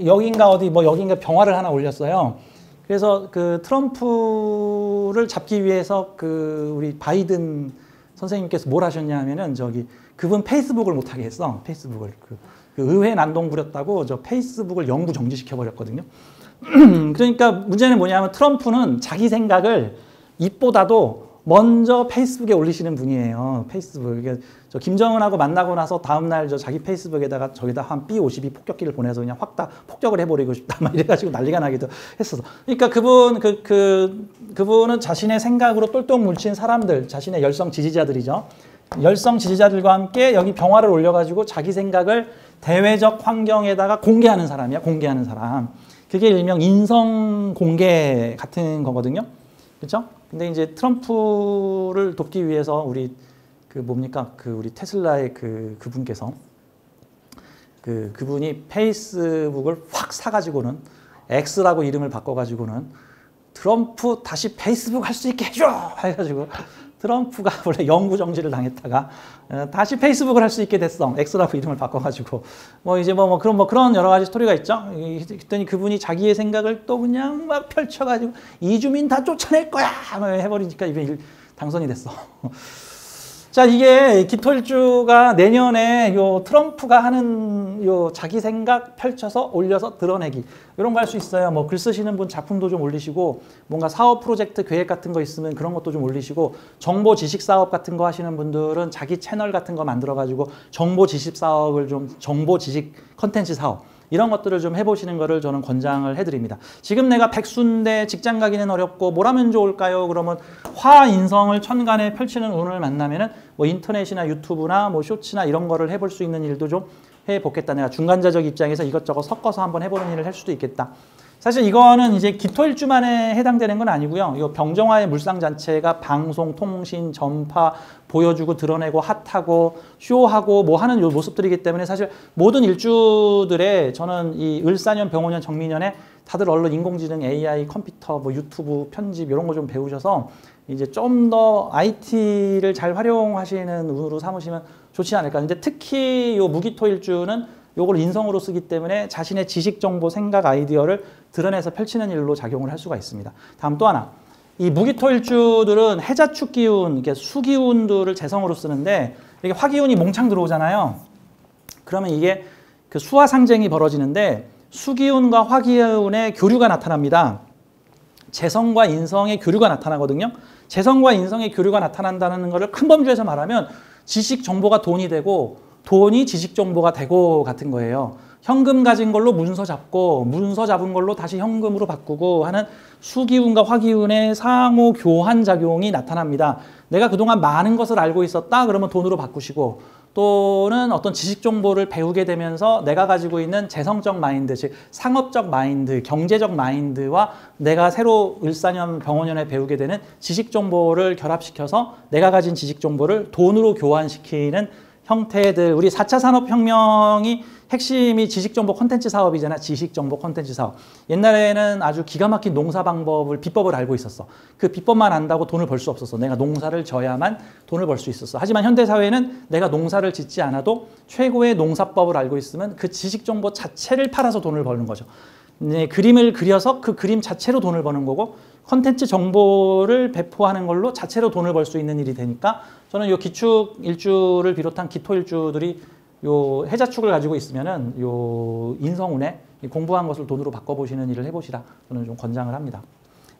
여긴가 어디 뭐 여긴가 병화를 하나 올렸어요. 그래서 그 트럼프를 잡기 위해서 그 우리 바이든 선생님께서 뭘 하셨냐 하면은 그분 페이스북을 못 하게 했어. 페이스북을 그 의회 난동 부렸다고 저 페이스북을 영구 정지시켜 버렸거든요. 그러니까 문제는 뭐냐면 트럼프는 자기 생각을 입보다도 먼저 페이스북에 올리시는 분이에요. 페이스북. 저 김정은하고 만나고 나서 다음날 자기 페이스북에다가 저기다 한 B-52 폭격기를 보내서 그냥 확 다 폭격을 해버리고 싶다. 막 이래가지고 난리가 나기도 했었어. 그러니까 그분은 자신의 생각으로 똘똘 뭉친 사람들, 자신의 열성 지지자들이죠. 열성 지지자들과 함께 여기 병화를 올려가지고 자기 생각을 대외적 환경에다가 공개하는 사람이야. 공개하는 사람. 그게 일명 인성 공개 같은 거거든요. 그렇죠? 근데 이제 트럼프를 돕기 위해서 우리 우리 테슬라의 그분께서 그분이 페이스북을 확 사가지고는 X라고 이름을 바꿔가지고는 트럼프 다시 페이스북 할 수 있게 해줘 해가지고 트럼프가 원래 영구 정지를 당했다가 다시 페이스북을 할 수 있게 됐어. X라고 이름을 바꿔가지고 그런 여러 가지 스토리가 있죠. 그랬더니 그분이 자기의 생각을 또 그냥 막 펼쳐가지고 이주민 다 쫓아낼 거야 해버리니까 이번에 당선이 됐어. 자, 이게 기토일주가 내년에 트럼프가 하는 자기 생각 펼쳐서 올려서 드러내기 이런 거 할 수 있어요. 뭐 글 쓰시는 분 작품도 좀 올리시고 뭔가 사업 프로젝트 계획 같은 거 있으면 그런 것도 좀 올리시고 정보 지식 사업 같은 거 하시는 분들은 자기 채널 같은 거 만들어 가지고 정보 지식 사업을 정보 지식 컨텐츠 사업 이런 것들을 좀 해보시는 거를 저는 권장을 해드립니다. 지금 내가 백수인데 직장 가기는 어렵고 뭘 하면 좋을까요? 그러면 화인성을 천간에 펼치는 운을 만나면은 뭐 인터넷이나 유튜브나 뭐 쇼츠나 이런 거를 해볼 수 있는 일도 좀 해보겠다. 내가 중간자적 입장에서 이것저것 섞어서 한번 해보는 일을 할 수도 있겠다. 사실 이거는 이제 기토일주만에 해당되는 건 아니고요. 이 병정화의 물상 자체가 방송, 통신, 전파, 보여주고 드러내고 핫하고 쇼하고 뭐 하는 요 모습들이기 때문에 사실 모든 일주들에 저는 이 을사년, 병호년, 정미년에 다들 얼른 인공지능, AI, 컴퓨터, 뭐 유튜브, 편집 이런 거 좀 배우셔서 이제 좀 더 IT를 잘 활용하시는 운으로 삼으시면 좋지 않을까. 근데 특히 요 무기토일주는 요걸 인성으로 쓰기 때문에 자신의 지식, 정보, 생각, 아이디어를 드러내서 펼치는 일로 작용을 할 수가 있습니다. 다음 또 하나. 이 무기토일주들은 해자축 기운, 이게 수기운들을 재성으로 쓰는데 이게 화기운이 몽창 들어오잖아요. 그러면 이게 그 수화 상쟁이 벌어지는데 수기운과 화기운의 교류가 나타납니다. 재성과 인성의 교류가 나타나거든요. 재성과 인성의 교류가 나타난다는 것을 큰 범주에서 말하면 지식, 정보가 돈이 되고 돈이 지식 정보가 되고 같은 거예요. 현금 가진 걸로 문서 잡고 문서 잡은 걸로 다시 현금으로 바꾸고 하는 수기운과 화기운의 상호 교환 작용이 나타납니다. 내가 그동안 많은 것을 알고 있었다 그러면 돈으로 바꾸시고 또는 어떤 지식 정보를 배우게 되면서 내가 가지고 있는 재성적 마인드, 즉 상업적 마인드, 경제적 마인드와 내가 새로 을사년, 병호년에 배우게 되는 지식 정보를 결합시켜서 내가 가진 지식 정보를 돈으로 교환시키는 형태들, 우리 4차 산업혁명이 핵심이 지식정보 콘텐츠 사업이잖아. 지식정보 콘텐츠 사업. 옛날에는 아주 기가 막힌 농사 방법을, 비법을 알고 있었어. 그 비법만 안다고 돈을 벌 수 없었어. 내가 농사를 져야만 돈을 벌 수 있었어. 하지만 현대사회는 내가 농사를 짓지 않아도 최고의 농사법을 알고 있으면 그 지식정보 자체를 팔아서 돈을 버는 거죠. 네, 그림을 그려서 그 그림 자체로 돈을 버는 거고, 콘텐츠 정보를 배포하는 걸로 자체로 돈을 벌 수 있는 일이 되니까, 저는 요 기축 일주를 비롯한 기토 일주들이 요 해자축을 가지고 있으면은 요 인성운에 공부한 것을 돈으로 바꿔보시는 일을 해보시라, 저는 좀 권장을 합니다.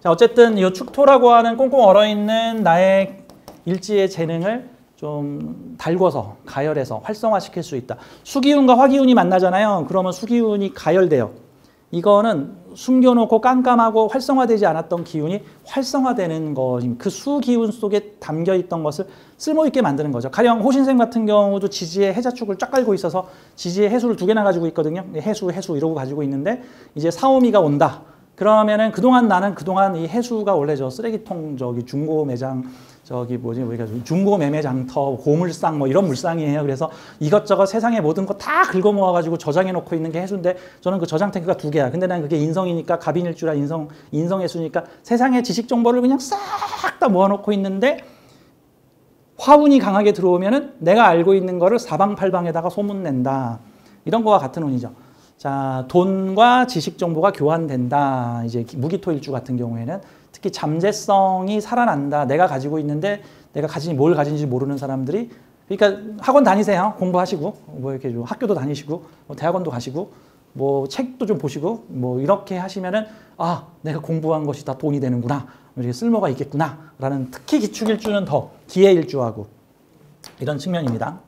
자, 어쨌든 요 축토라고 하는 꽁꽁 얼어있는 나의 일지의 재능을 좀 달궈서, 가열해서 활성화시킬 수 있다. 수기운과 화기운이 만나잖아요. 그러면 수기운이 가열돼요. 이거는 숨겨놓고 깜깜하고 활성화되지 않았던 기운이 활성화되는 것입니다. 그 수기운 속에 담겨있던 것을 쓸모있게 만드는 거죠. 가령 호신생 같은 경우도 지지에 해자축을 쫙 깔고 있어서 지지에 해수를 2개나 가지고 있거든요. 해수 이러고 가지고 있는데, 이제 사오미가 온다. 그러면은 그동안 나는 이 해수가 원래 저 쓰레기통, 저기 중고 매장, 저기 우리가 중고 매매 장터, 고물상 뭐 이런 물상이에요. 그래서 이것저것 세상의 모든 거 다 긁어 모아가지고 저장해 놓고 있는 게 해수인데, 저는 그 저장 탱크가 2개야. 근데 난 그게 인성이니까, 갑인일주라 인성해수니까 세상의 지식 정보를 그냥 싹 다 모아놓고 있는데, 화운이 강하게 들어오면은 내가 알고 있는 거를 사방팔방에다가 소문낸다. 이런 거와 같은 운이죠. 자, 돈과 지식 정보가 교환된다. 이제 무기토일주 같은 경우에는 특히 잠재성이 살아난다. 내가 가지고 있는데 내가 뭘 가진지 모르는 사람들이, 그러니까 학원 다니세요. 공부하시고, 뭐 이렇게 좀 학교도 다니시고, 뭐 대학원도 가시고, 뭐 책도 좀 보시고, 뭐 이렇게 하시면은, 아, 내가 공부한 것이 다 돈이 되는구나. 이렇게 쓸모가 있겠구나. 라는, 특히 기축일주는 더 기해일주하고 이런 측면입니다.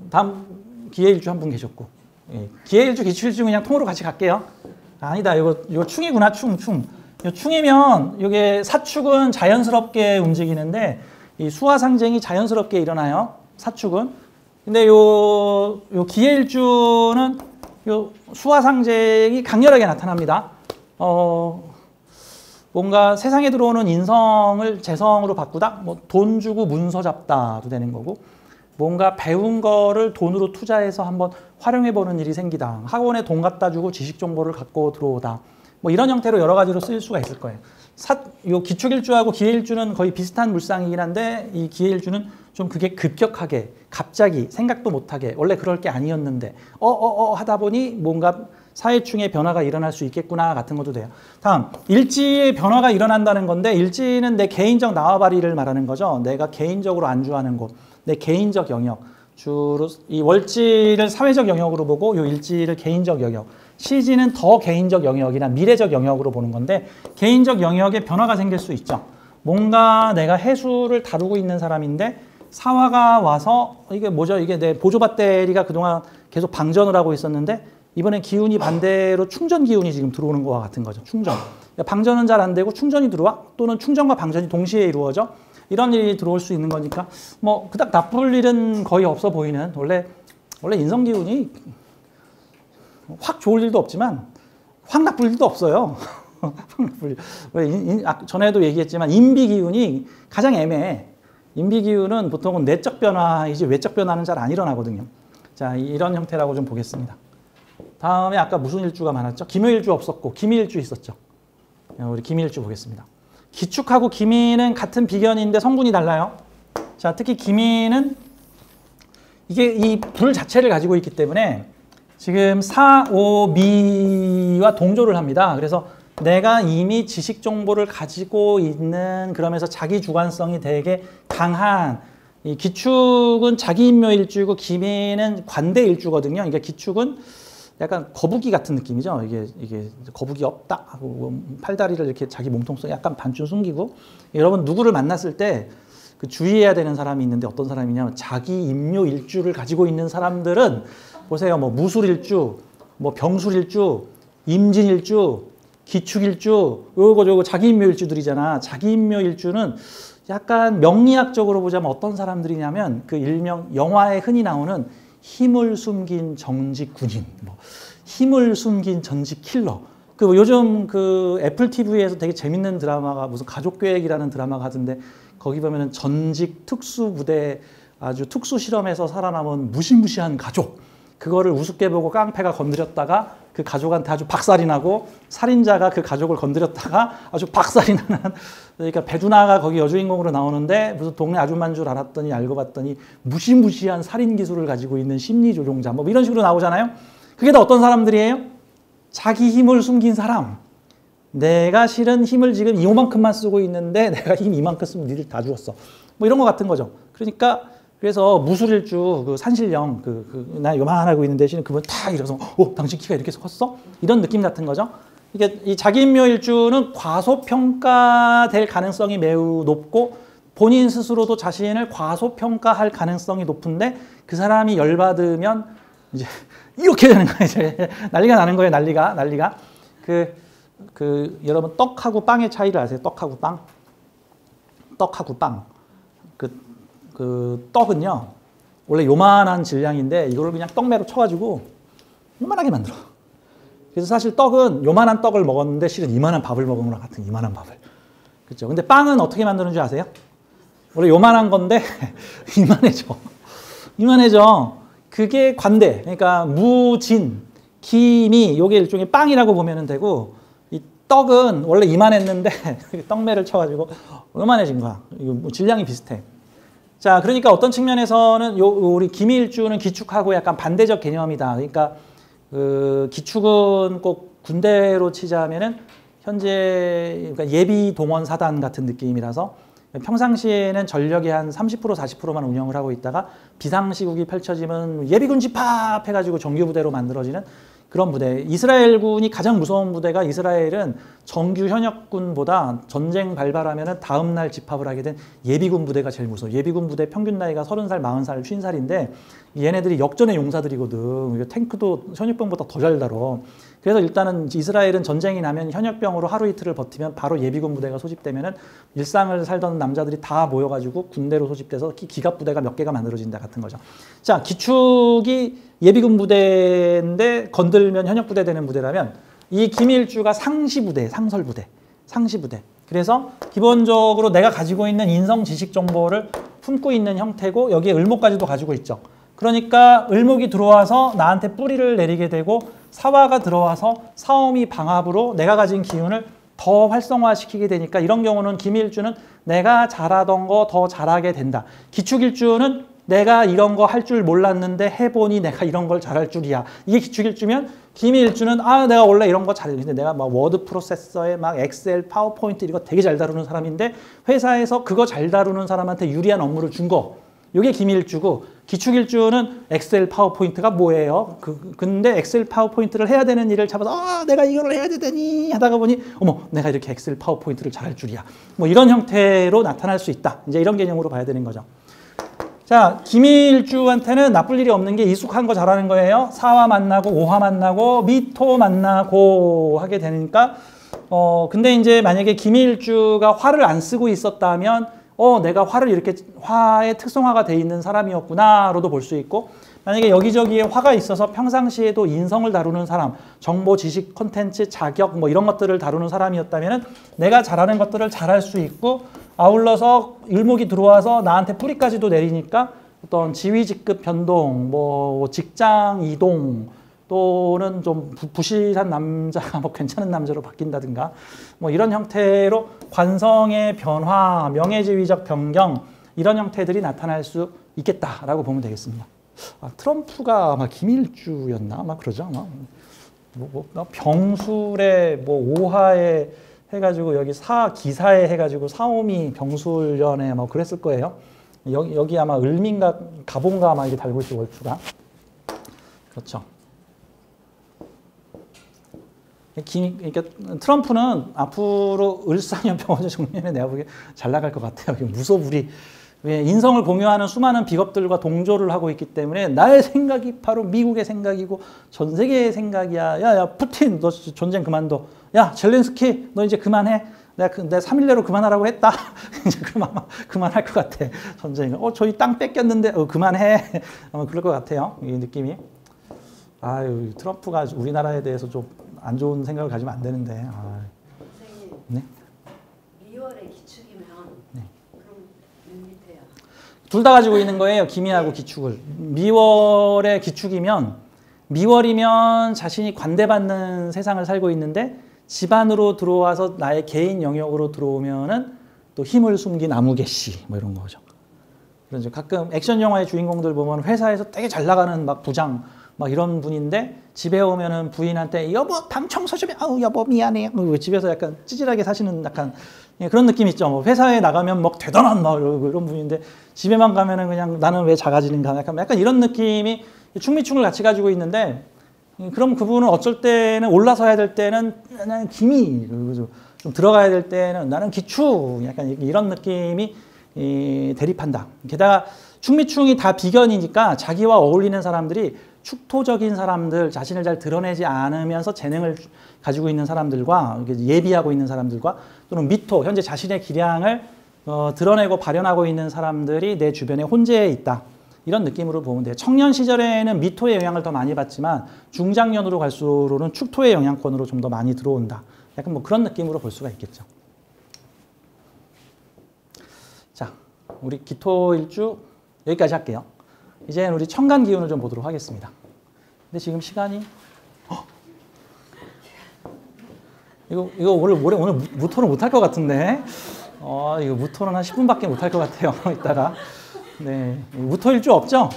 다음 기해일주 한 분 계셨고, 예. 기해일주, 기축일주 그냥 통으로 같이 갈게요. 아니다, 이거 충이구나, 충. 충이면 이게 사축은 자연스럽게 움직이는데, 이 수화상쟁이 자연스럽게 일어나요. 사축은. 근데 요 기해일주는 요 수화상쟁이 강렬하게 나타납니다. 뭔가 세상에 들어오는 인성을 재성으로 바꾸다, 뭐 돈 주고 문서 잡다도 되는 거고, 뭔가 배운 거를 돈으로 투자해서 한번 활용해보는 일이 생기다. 학원에 돈 갖다 주고 지식 정보를 갖고 들어오다. 뭐 이런 형태로 여러 가지로 쓰일 수가 있을 거예요. 요 기축일주하고 기해일주는 거의 비슷한 물상이긴 한데, 이 기해일주는 좀 그게 급격하게, 갑자기 생각도 못하게, 원래 그럴 게 아니었는데 하다 보니 뭔가 사회충의 변화가 일어날 수 있겠구나 같은 것도 돼요. 다음, 일지의 변화가 일어난다는 건데, 일지는 내 개인적 나와바리를 말하는 거죠. 내가 개인적으로 안주하는 곳, 내 개인적 영역. 주로 이 월지를 사회적 영역으로 보고, 이 일지를 개인적 영역. 시지는 더 개인적 영역이나 미래적 영역으로 보는 건데, 개인적 영역에 변화가 생길 수 있죠. 뭔가 내가 해수를 다루고 있는 사람인데 사화가 와서, 이게 뭐죠? 이게 내 보조 배터리가 그동안 계속 방전을 하고 있었는데, 이번엔 기운이 반대로 충전 기운이 지금 들어오는 거와 같은 거죠. 충전. 방전은 잘 안 되고 충전이 들어와, 또는 충전과 방전이 동시에 이루어져. 이런 일이 들어올 수 있는 거니까 뭐 그닥 나쁠 일은 거의 없어 보이는, 원래 인성 기운이 확 좋을 일도 없지만 확 나쁠 일도 없어요. 전에도 얘기했지만 인비 기운이 가장 애매해. 인비 기운은 보통은 내적 변화이지 외적 변화는 잘 안 일어나거든요. 자, 이런 형태라고 좀 보겠습니다. 다음에 아까 무슨 일주가 많았죠? 기묘일주 없었고 기미일주 있었죠. 우리 기미일주 보겠습니다. 기축하고 기미는 같은 비견인데 성분이 달라요. 자, 특히 기미는 이게 이 불 자체를 가지고 있기 때문에 지금 사, 오, 미와 동조를 합니다. 그래서 내가 이미 지식 정보를 가지고 있는, 그러면서 자기 주관성이 되게 강한, 이 기축은 자기인묘일주이고 기미는 관대일주거든요. 그러니까 기축은 약간 거북이 같은 느낌이죠. 이게 거북이 없다 하고 팔다리를 이렇게 자기 몸통속에 약간 반쯤 숨기고, 여러분 누구를 만났을 때 그 주의해야 되는 사람이 있는데, 어떤 사람이냐면 자기 인묘일주를 가지고 있는 사람들은 보세요. 뭐 무술일주, 뭐 병술일주, 임진일주, 기축일주, 요거 자기 인묘일주들이잖아. 자기 인묘일주는 약간 명리학적으로 보자면 어떤 사람들이냐면, 그 일명 영화에 흔히 나오는 힘을 숨긴 정직 군인, 뭐 힘을 숨긴 전직 킬러. 그 요즘 그 애플 TV에서 되게 재밌는 드라마가 무슨 가족계획이라는 드라마가 하던데, 거기 보면은 전직 특수부대 아주 특수 실험에서 살아남은 무시무시한 가족, 그거를 우습게 보고 깡패가 건드렸다가 그 가족한테 아주 박살이 나고, 살인자가 그 가족을 건드렸다가 아주 박살이 나는, 그러니까 배두나가 거기 여주인공으로 나오는데 무슨 동네 아줌마인 줄 알았더니 알고 봤더니 무시무시한 살인 기술을 가지고 있는 심리 조종자, 뭐 이런 식으로 나오잖아요. 그게 다 어떤 사람들이에요? 자기 힘을 숨긴 사람. 내가 실은 힘을 지금 이만큼만 쓰고 있는데 내가 힘 이만큼 쓰면 니들 다 죽었어. 뭐 이런 거 같은 거죠. 그러니까 그래서 무술일주 그 산신령 나 요만하고 있는 대신에 그분 탁 일어서 당신 키가 이렇게 컸어? 이런 느낌 같은 거죠. 이게 이 자기인묘일주는 과소평가될 가능성이 매우 높고, 본인 스스로도 자신을 과소평가할 가능성이 높은데, 그 사람이 열받으면 이제 이렇게 되는 거예요. 이제 난리가 나는 거예요. 난리가. 여러분 떡하고 빵의 차이를 아세요? 떡하고 빵. 그 떡은요, 원래 요만한 질량인데 이걸 그냥 떡매로 쳐가지고 요만하게 만들어. 그래서 사실 떡은 요만한 떡을 먹었는데 실은 이만한 밥을 먹은 거랑 같은 이만한 밥을. 그렇죠? 근데 빵은 어떻게 만드는 줄 아세요? 원래 요만한 건데 이만해져. 그게 관대. 그러니까 무진, 기미, 요게 일종의 빵이라고 보면 되고, 이 떡은 원래 이만했는데 떡매를 쳐가지고 요만해진 거야. 이거 뭐 질량이 비슷해. 자, 그러니까 어떤 측면에서는 우리 기미일주는 기축하고 약간 반대적 개념이다. 그러니까 기축은 꼭 군대로 치자면은 현재 그러니까 예비 동원 사단 같은 느낌이라서 평상시에는 전력의 한 30% 40%만 운영을 하고 있다가 비상시국이 펼쳐지면 예비군 집합해가지고 정규부대로 만들어지는 그런 부대. 이스라엘군이 가장 무서운 부대가, 이스라엘은 정규 현역군보다 전쟁 발발하면 다음 날 집합을 하게 된 예비군 부대가 제일 무서워. 예비군 부대 평균 나이가 30살, 40살, 50살인데 얘네들이 역전의 용사들이거든. 탱크도 현역병보다 더 잘 다뤄. 그래서 일단은 이스라엘은 전쟁이 나면 현역병으로 하루 이틀을 버티면 바로 예비군 부대가 소집되면은 일상을 살던 남자들이 다 모여가지고 군대로 소집돼서 기갑 부대가 몇 개가 만들어진다 같은 거죠. 자, 기축이 예비군 부대인데 건들면 현역 부대 되는 부대라면, 이 기밀주가 상시부대, 상시부대. 그래서 기본적으로 내가 가지고 있는 인성 지식 정보를 품고 있는 형태고, 여기에 을목까지도 가지고 있죠. 그러니까 을목이 들어와서 나한테 뿌리를 내리게 되고, 사화가 들어와서 사오미 방합으로 내가 가진 기운을 더 활성화시키게 되니까, 이런 경우는 기밀주는 내가 잘하던 거 더 잘하게 된다. 기축일주는 내가 이런 거 할 줄 몰랐는데 해보니 내가 이런 걸 잘할 줄이야. 이게 기축일주면, 기밀일주는 내가 원래 이런 거 잘해. 근데 내가 막 워드 프로세서에 막 엑셀, 파워포인트 이거 되게 잘 다루는 사람인데 회사에서 그거 잘 다루는 사람한테 유리한 업무를 준 거. 이게 기밀일주고, 기축일주는 엑셀, 파워포인트가 뭐예요? 근데 엑셀, 파워포인트를 해야 되는 일을 잡아서 내가 이걸 해야 되더니 하다가 보니 어머, 내가 이렇게 엑셀, 파워포인트를 잘할 줄이야. 뭐 이런 형태로 나타날 수 있다. 이제 이런 개념으로 봐야 되는 거죠. 자, 기밀주한테는 나쁠 일이 없는 게 익숙한 거 잘하는 거예요. 사화 만나고 오화 만나고 미토 만나고 하게 되니까, 근데 이제 만약에 기밀주가 화를 안 쓰고 있었다면 내가 화를 이렇게 화의 특성화가 돼 있는 사람이었구나로도 볼 수 있고, 만약에 여기저기에 화가 있어서 평상시에도 인성을 다루는 사람, 정보, 지식, 콘텐츠, 자격 뭐 이런 것들을 다루는 사람이었다면 내가 잘하는 것들을 잘할 수 있고, 아울러서 을목이 들어와서 나한테 뿌리까지도 내리니까 어떤 지위 직급 변동, 뭐 직장 이동, 또는 좀 부실한 남자가 뭐 괜찮은 남자로 바뀐다든가 뭐 이런 형태로 관성의 변화, 명예지위적 변경, 이런 형태들이 나타날 수 있겠다라고 보면 되겠습니다. 트럼프가 아마 기밀주였나? 아마 그러죠. 아마 병술에 뭐 오하에 해가지고 여기 기사에 해가지고 사오미 병술연에 뭐 그랬을 거예요. 여기 아마 을민가 가본가 아마 이게 달고 있어, 월추가. 그렇죠. 그러니까 트럼프는 앞으로 을상년 병원제 정년에 내가 보기에 잘 나갈 것 같아요. 무소불위. 왜 인성을 공유하는 수많은 비겁들과 동조를 하고 있기 때문에 나의 생각이 바로 미국의 생각이고 전 세계의 생각이야. 야, 푸틴, 너 전쟁 그만둬. 야, 젤렌스키, 너 이제 그만해. 내가 3일 내로 그만하라고 했다. 이제 그만할 것 같아. 전쟁을. 저희 땅 뺏겼는데, 그만해. 아마 그럴 것 같아요. 이 느낌이. 아유, 트럼프가 우리나라에 대해서 좀 안 좋은 생각을 가지면 안 되는데. 선생님, 네? 2월에 기축이면 네. 그럼 둘 다 가지고 있는 거예요. 기미하고 기축을. 미월의 기축이면 미월이면 자신이 관대받는 세상을 살고 있는데 집 안으로 들어와서 나의 개인 영역으로 들어오면은 또 힘을 숨긴 아무개씨 뭐 이런 거죠. 그래서 가끔 액션 영화의 주인공들 보면 회사에서 되게 잘 나가는 막 부장 막 이런 분인데 집에 오면은 부인한테 여보 방 청소 좀 해. 아우 여보 미안해. 집에서 약간 찌질하게 사시는 약간 그런 느낌 있죠. 뭐 회사에 나가면 막 대단한 막 이런 분인데 집에만 가면은 그냥 나는 왜 작아지는가 약간 이런 느낌이 충미충을 같이 가지고 있는데 그럼 그분은 어쩔 때는 올라서야 될 때는 나는 기미 좀 들어가야 될 때는 나는 기축 약간 이런 느낌이 대립한다. 게다가 충미충이 다 비견이니까 자기와 어울리는 사람들이 축토적인 사람들, 자신을 잘 드러내지 않으면서 재능을 가지고 있는 사람들과 예비하고 있는 사람들과 또는 미토, 현재 자신의 기량을 드러내고 발현하고 있는 사람들이 내 주변에 혼재해 있다. 이런 느낌으로 보면 돼요. 청년 시절에는 미토의 영향을 더 많이 받지만 중장년으로 갈수록은 축토의 영향권으로 좀 더 많이 들어온다. 약간 뭐 그런 느낌으로 볼 수가 있겠죠. 자, 우리 기토일주 여기까지 할게요. 이제 우리 청간 기운을 좀 보도록 하겠습니다. 근데 지금 시간이 이거 오늘 무토는 못할 것 같은데 이거 무토는 한 10분밖에 못할 것 같아요. 이따가 네 무토일주 없죠?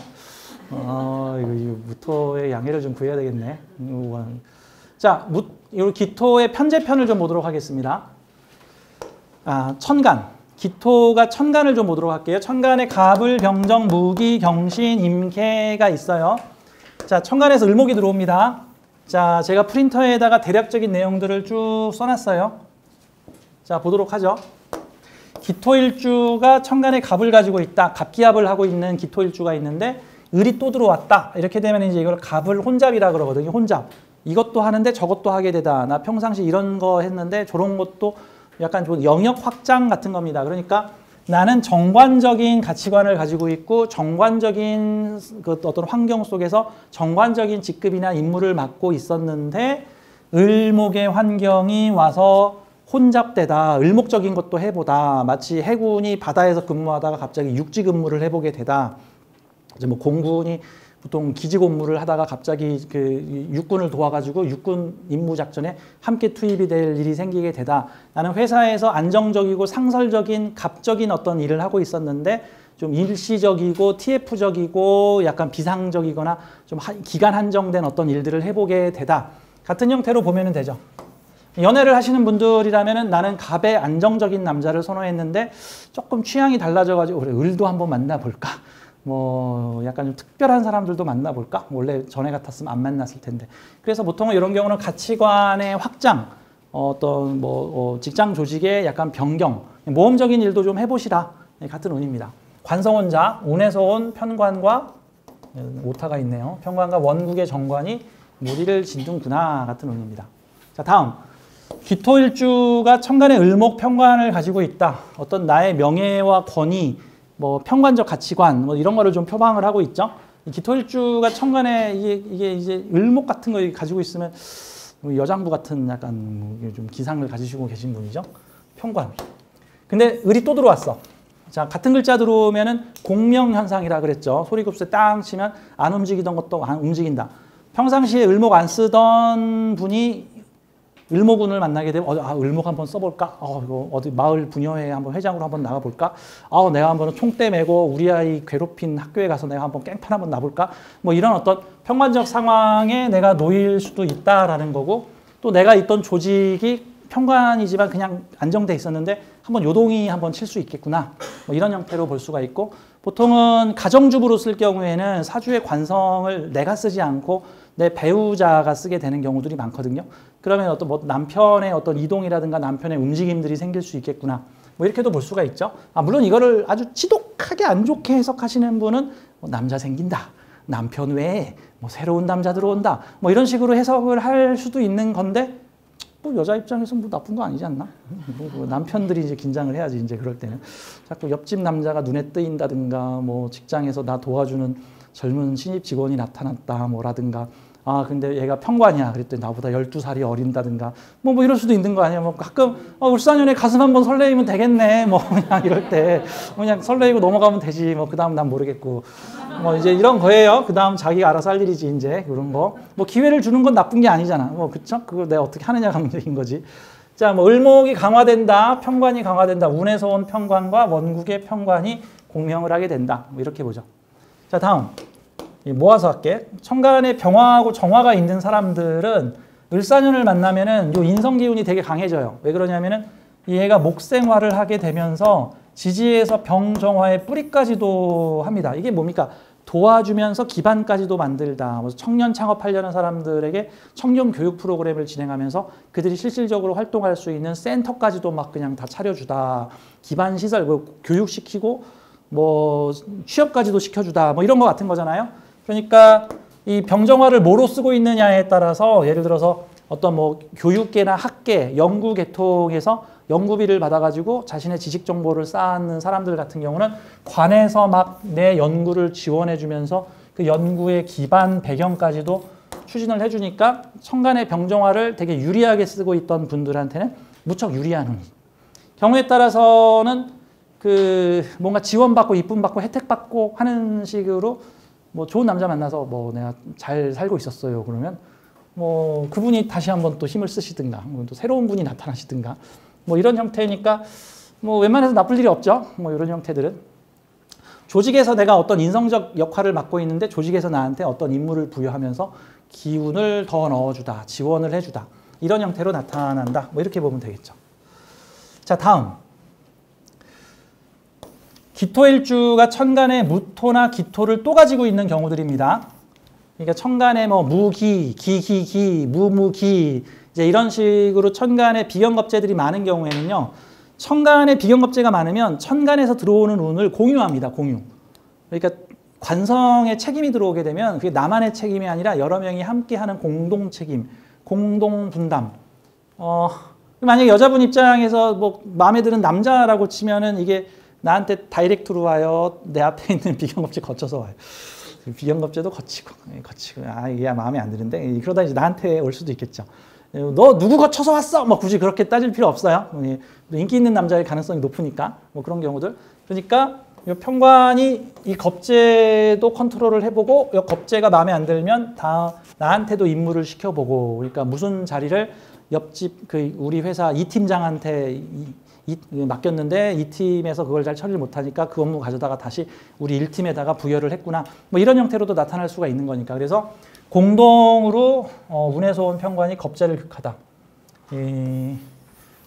이거 무토의 양해를 좀 구해야 되겠네. 자, 이 기토의 편제편을 좀 보도록 하겠습니다. 천간. 기토가 천간을 좀 보도록 할게요. 천간에 갑을, 병정, 무기, 경신, 임계가 있어요. 자, 천간에서 을목이 들어옵니다. 자, 제가 프린터에다가 대략적인 내용들을 쭉 써놨어요. 자, 보도록 하죠. 기토일주가 천간에 갑을 가지고 있다. 갑기합을 하고 있는 기토일주가 있는데 을이 또 들어왔다. 이렇게 되면 이제 이걸 갑을 혼잡이라 그러거든요. 혼잡. 이것도 하는데 저것도 하게 되다. 나 평상시 이런 거 했는데 저런 것도 약간 좀 영역 확장 같은 겁니다. 그러니까 나는 정관적인 가치관을 가지고 있고 정관적인 그 어떤 환경 속에서 정관적인 직급이나 임무를 맡고 있었는데 을목의 환경이 와서 혼잡되다. 을목적인 것도 해보다. 마치 해군이 바다에서 근무하다가 갑자기 육지 근무를 해보게 되다. 이제 뭐 공군이 보통 기지 근무를 하다가 갑자기 그 육군을 도와가지고 육군 임무 작전에 함께 투입이 될 일이 생기게 되다. 나는 회사에서 안정적이고 상설적인 갑적인 어떤 일을 하고 있었는데 좀 일시적이고 TF적이고 약간 비상적이거나 좀 기간 한정된 어떤 일들을 해보게 되다. 같은 형태로 보면 되죠. 연애를 하시는 분들이라면 나는 갑의 안정적인 남자를 선호했는데 조금 취향이 달라져가지고 그래 을도 한번 만나볼까? 뭐 약간 좀 특별한 사람들도 만나볼까? 원래 전에 같았으면 안 만났을 텐데. 그래서 보통은 이런 경우는 가치관의 확장, 어떤 뭐 직장 조직의 약간 변경, 모험적인 일도 좀 해보시라. 같은 운입니다. 관성원자, 운에서 온 편관과 오타가 있네요. 편관과 원국의 정관이 무리를 진둥구나 같은 운입니다. 자, 다음. 기토일주가 천간의 을목 편관을 가지고 있다. 어떤 나의 명예와 권위, 뭐 편관적 가치관 뭐 이런 거를 좀 표방을 하고 있죠. 기토일주가 천간에 이게 이제 을목 같은 거 가지고 있으면 여장부 같은 약간 좀 기상을 가지시고 계신 분이죠. 편관. 근데 을이 또 들어왔어. 자, 같은 글자 들어오면은 공명 현상이라 그랬죠. 소리급수에 땅 치면 안 움직이던 것도 안 움직인다. 평상시에 을목 안 쓰던 분이 을목운을 만나게 되면 을목 한번 써볼까? 이거 어디 마을 분여회 한번 회장으로 한번 나가볼까? 내가 한번 총대 메고 우리 아이 괴롭힌 학교에 가서 내가 한번 깽판 한번 나볼까? 뭐 이런 어떤 평관적 상황에 내가 놓일 수도 있다라는 거고 또 내가 있던 조직이 평관이지만 그냥 안정돼 있었는데 한번 요동이 한번 칠 수 있겠구나. 뭐 이런 형태로 볼 수가 있고 보통은 가정주부로 쓸 경우에는 사주의 관성을 내가 쓰지 않고 내 배우자가 쓰게 되는 경우들이 많거든요. 그러면 어떤 뭐 남편의 어떤 이동이라든가 남편의 움직임들이 생길 수 있겠구나. 뭐 이렇게도 볼 수가 있죠. 물론 이거를 아주 지독하게 안 좋게 해석하시는 분은 남자 생긴다. 남편 외에 뭐 새로운 남자 들어온다. 뭐 이런 식으로 해석을 할 수도 있는 건데 뭐 여자 입장에서 뭐 나쁜 거 아니지 않나? 뭐 남편들이 이제 긴장을 해야지 이제 그럴 때는 자꾸 옆집 남자가 눈에 뜨인다든가 뭐 직장에서 나 도와주는 젊은 신입 직원이 나타났다 뭐라든가 아, 근데 얘가 평관이야. 그랬더니 나보다 12살이 어린다든가. 뭐 이럴 수도 있는 거 아니야. 뭐 가끔, 울산연의 가슴 한번 설레이면 되겠네. 뭐 그냥 이럴 때. 그냥 설레이고 넘어가면 되지. 뭐 그 다음 난 모르겠고. 뭐 이제 이런 거예요. 그 다음 자기가 알아서 할 일이지, 이제. 그런 거. 뭐 기회를 주는 건 나쁜 게 아니잖아. 뭐, 그쵸? 그걸 내가 어떻게 하느냐가 문제인 거지. 자, 뭐 을목이 강화된다. 평관이 강화된다. 운에서 온 평관과 원국의 평관이 공명을 하게 된다. 뭐 이렇게 보죠. 자, 다음. 모아서 할게. 천간에 병화하고 정화가 있는 사람들은 을사년을 만나면은 요 인성 기운이 되게 강해져요. 왜 그러냐면은 얘가 목생화를 하게 되면서 지지에서 병정화의 뿌리까지도 합니다. 이게 뭡니까? 도와주면서 기반까지도 만들다. 청년 창업하려는 사람들에게 청년 교육 프로그램을 진행하면서 그들이 실질적으로 활동할 수 있는 센터까지도 막 그냥 다 차려주다. 기반 시설, 교육시키고 뭐 취업까지도 시켜주다. 뭐 이런 거 같은 거잖아요. 그러니까 이 병정화를 뭐로 쓰고 있느냐에 따라서 예를 들어서 어떤 뭐 교육계나 학계, 연구 계통에서 연구비를 받아가지고 자신의 지식 정보를 쌓는 사람들 같은 경우는 관에서 막 내 연구를 지원해주면서 그 연구의 기반 배경까지도 추진을 해주니까 천간의 병정화를 되게 유리하게 쓰고 있던 분들한테는 무척 유리한 운이. 경우에 따라서는 그 뭔가 지원받고 이쁨 받고 혜택 받고 하는 식으로 뭐 좋은 남자 만나서 뭐 내가 잘 살고 있었어요. 그러면 뭐 그분이 다시 한번 또 힘을 쓰시든가 또 새로운 분이 나타나시든가 뭐 이런 형태니까 뭐 웬만해서 나쁠 일이 없죠. 뭐 이런 형태들은 조직에서 내가 어떤 인성적 역할을 맡고 있는데 조직에서 나한테 어떤 임무를 부여하면서 기운을 더 넣어주다, 지원을 해주다 이런 형태로 나타난다. 뭐 이렇게 보면 되겠죠. 자, 다음. 기토일주가 천간에 무토나 기토를 또 가지고 있는 경우들입니다. 그러니까 천간에 뭐 무기, 기기기, 무무기 이제 이런 식으로 천간에 비견겁재들이 많은 경우에는요. 천간에 비견겁재가 많으면 천간에서 들어오는 운을 공유합니다. 공유. 그러니까 관성에 책임이 들어오게 되면 그게 나만의 책임이 아니라 여러 명이 함께하는 공동 책임, 공동 분담. 만약에 여자분 입장에서 뭐 마음에 드는 남자라고 치면은 이게 나한테 다이렉트로 와요. 내 앞에 있는 비견겁재 거쳐서 와요. 비견겁재도 거치고 이게 마음에 안 드는데 그러다 이제 나한테 올 수도 있겠죠. 너 누구 거쳐서 왔어? 뭐 굳이 그렇게 따질 필요 없어요. 인기 있는 남자의 가능성이 높으니까 뭐 그런 경우들. 그러니까 이 평관이 이 겁재도 컨트롤을 해보고 이 겁재가 마음에 안 들면 다 나한테도 임무를 시켜보고 그러니까 무슨 자리를 옆집 그 우리 회사 이 팀장한테 맡겼는데 이 팀에서 그걸 잘 처리를 못하니까 그 업무 가져다가 다시 우리 1팀에다가 부여를 했구나. 뭐 이런 형태로도 나타날 수가 있는 거니까. 그래서 공동으로 운에서 온 평관이 겁재를 극하다.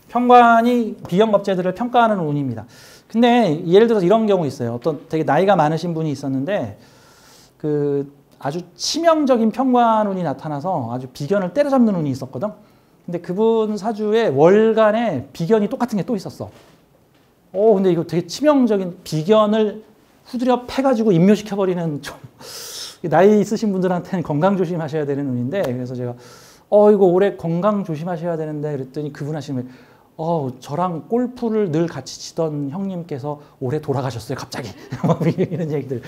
평관이 비견겁재들을 평가하는 운입니다. 근데 예를 들어서 이런 경우 있어요. 어떤 되게 나이가 많으신 분이 있었는데 그 아주 치명적인 평관 운이 나타나서 아주 비견을 때려잡는 운이 있었거든. 근데 그분 사주에 월간에 비견이 똑같은 게 또 있었어. 근데 이거 되게 치명적인 비견을 후드려 패가지고 임묘시켜버리는 좀 나이 있으신 분들한테는 건강 조심하셔야 되는 운인데 그래서 제가 이거 올해 건강 조심하셔야 되는데 그랬더니 그분 하시면 저랑 골프를 늘 같이 치던 형님께서 올해 돌아가셨어요. 갑자기. 이런 얘기들.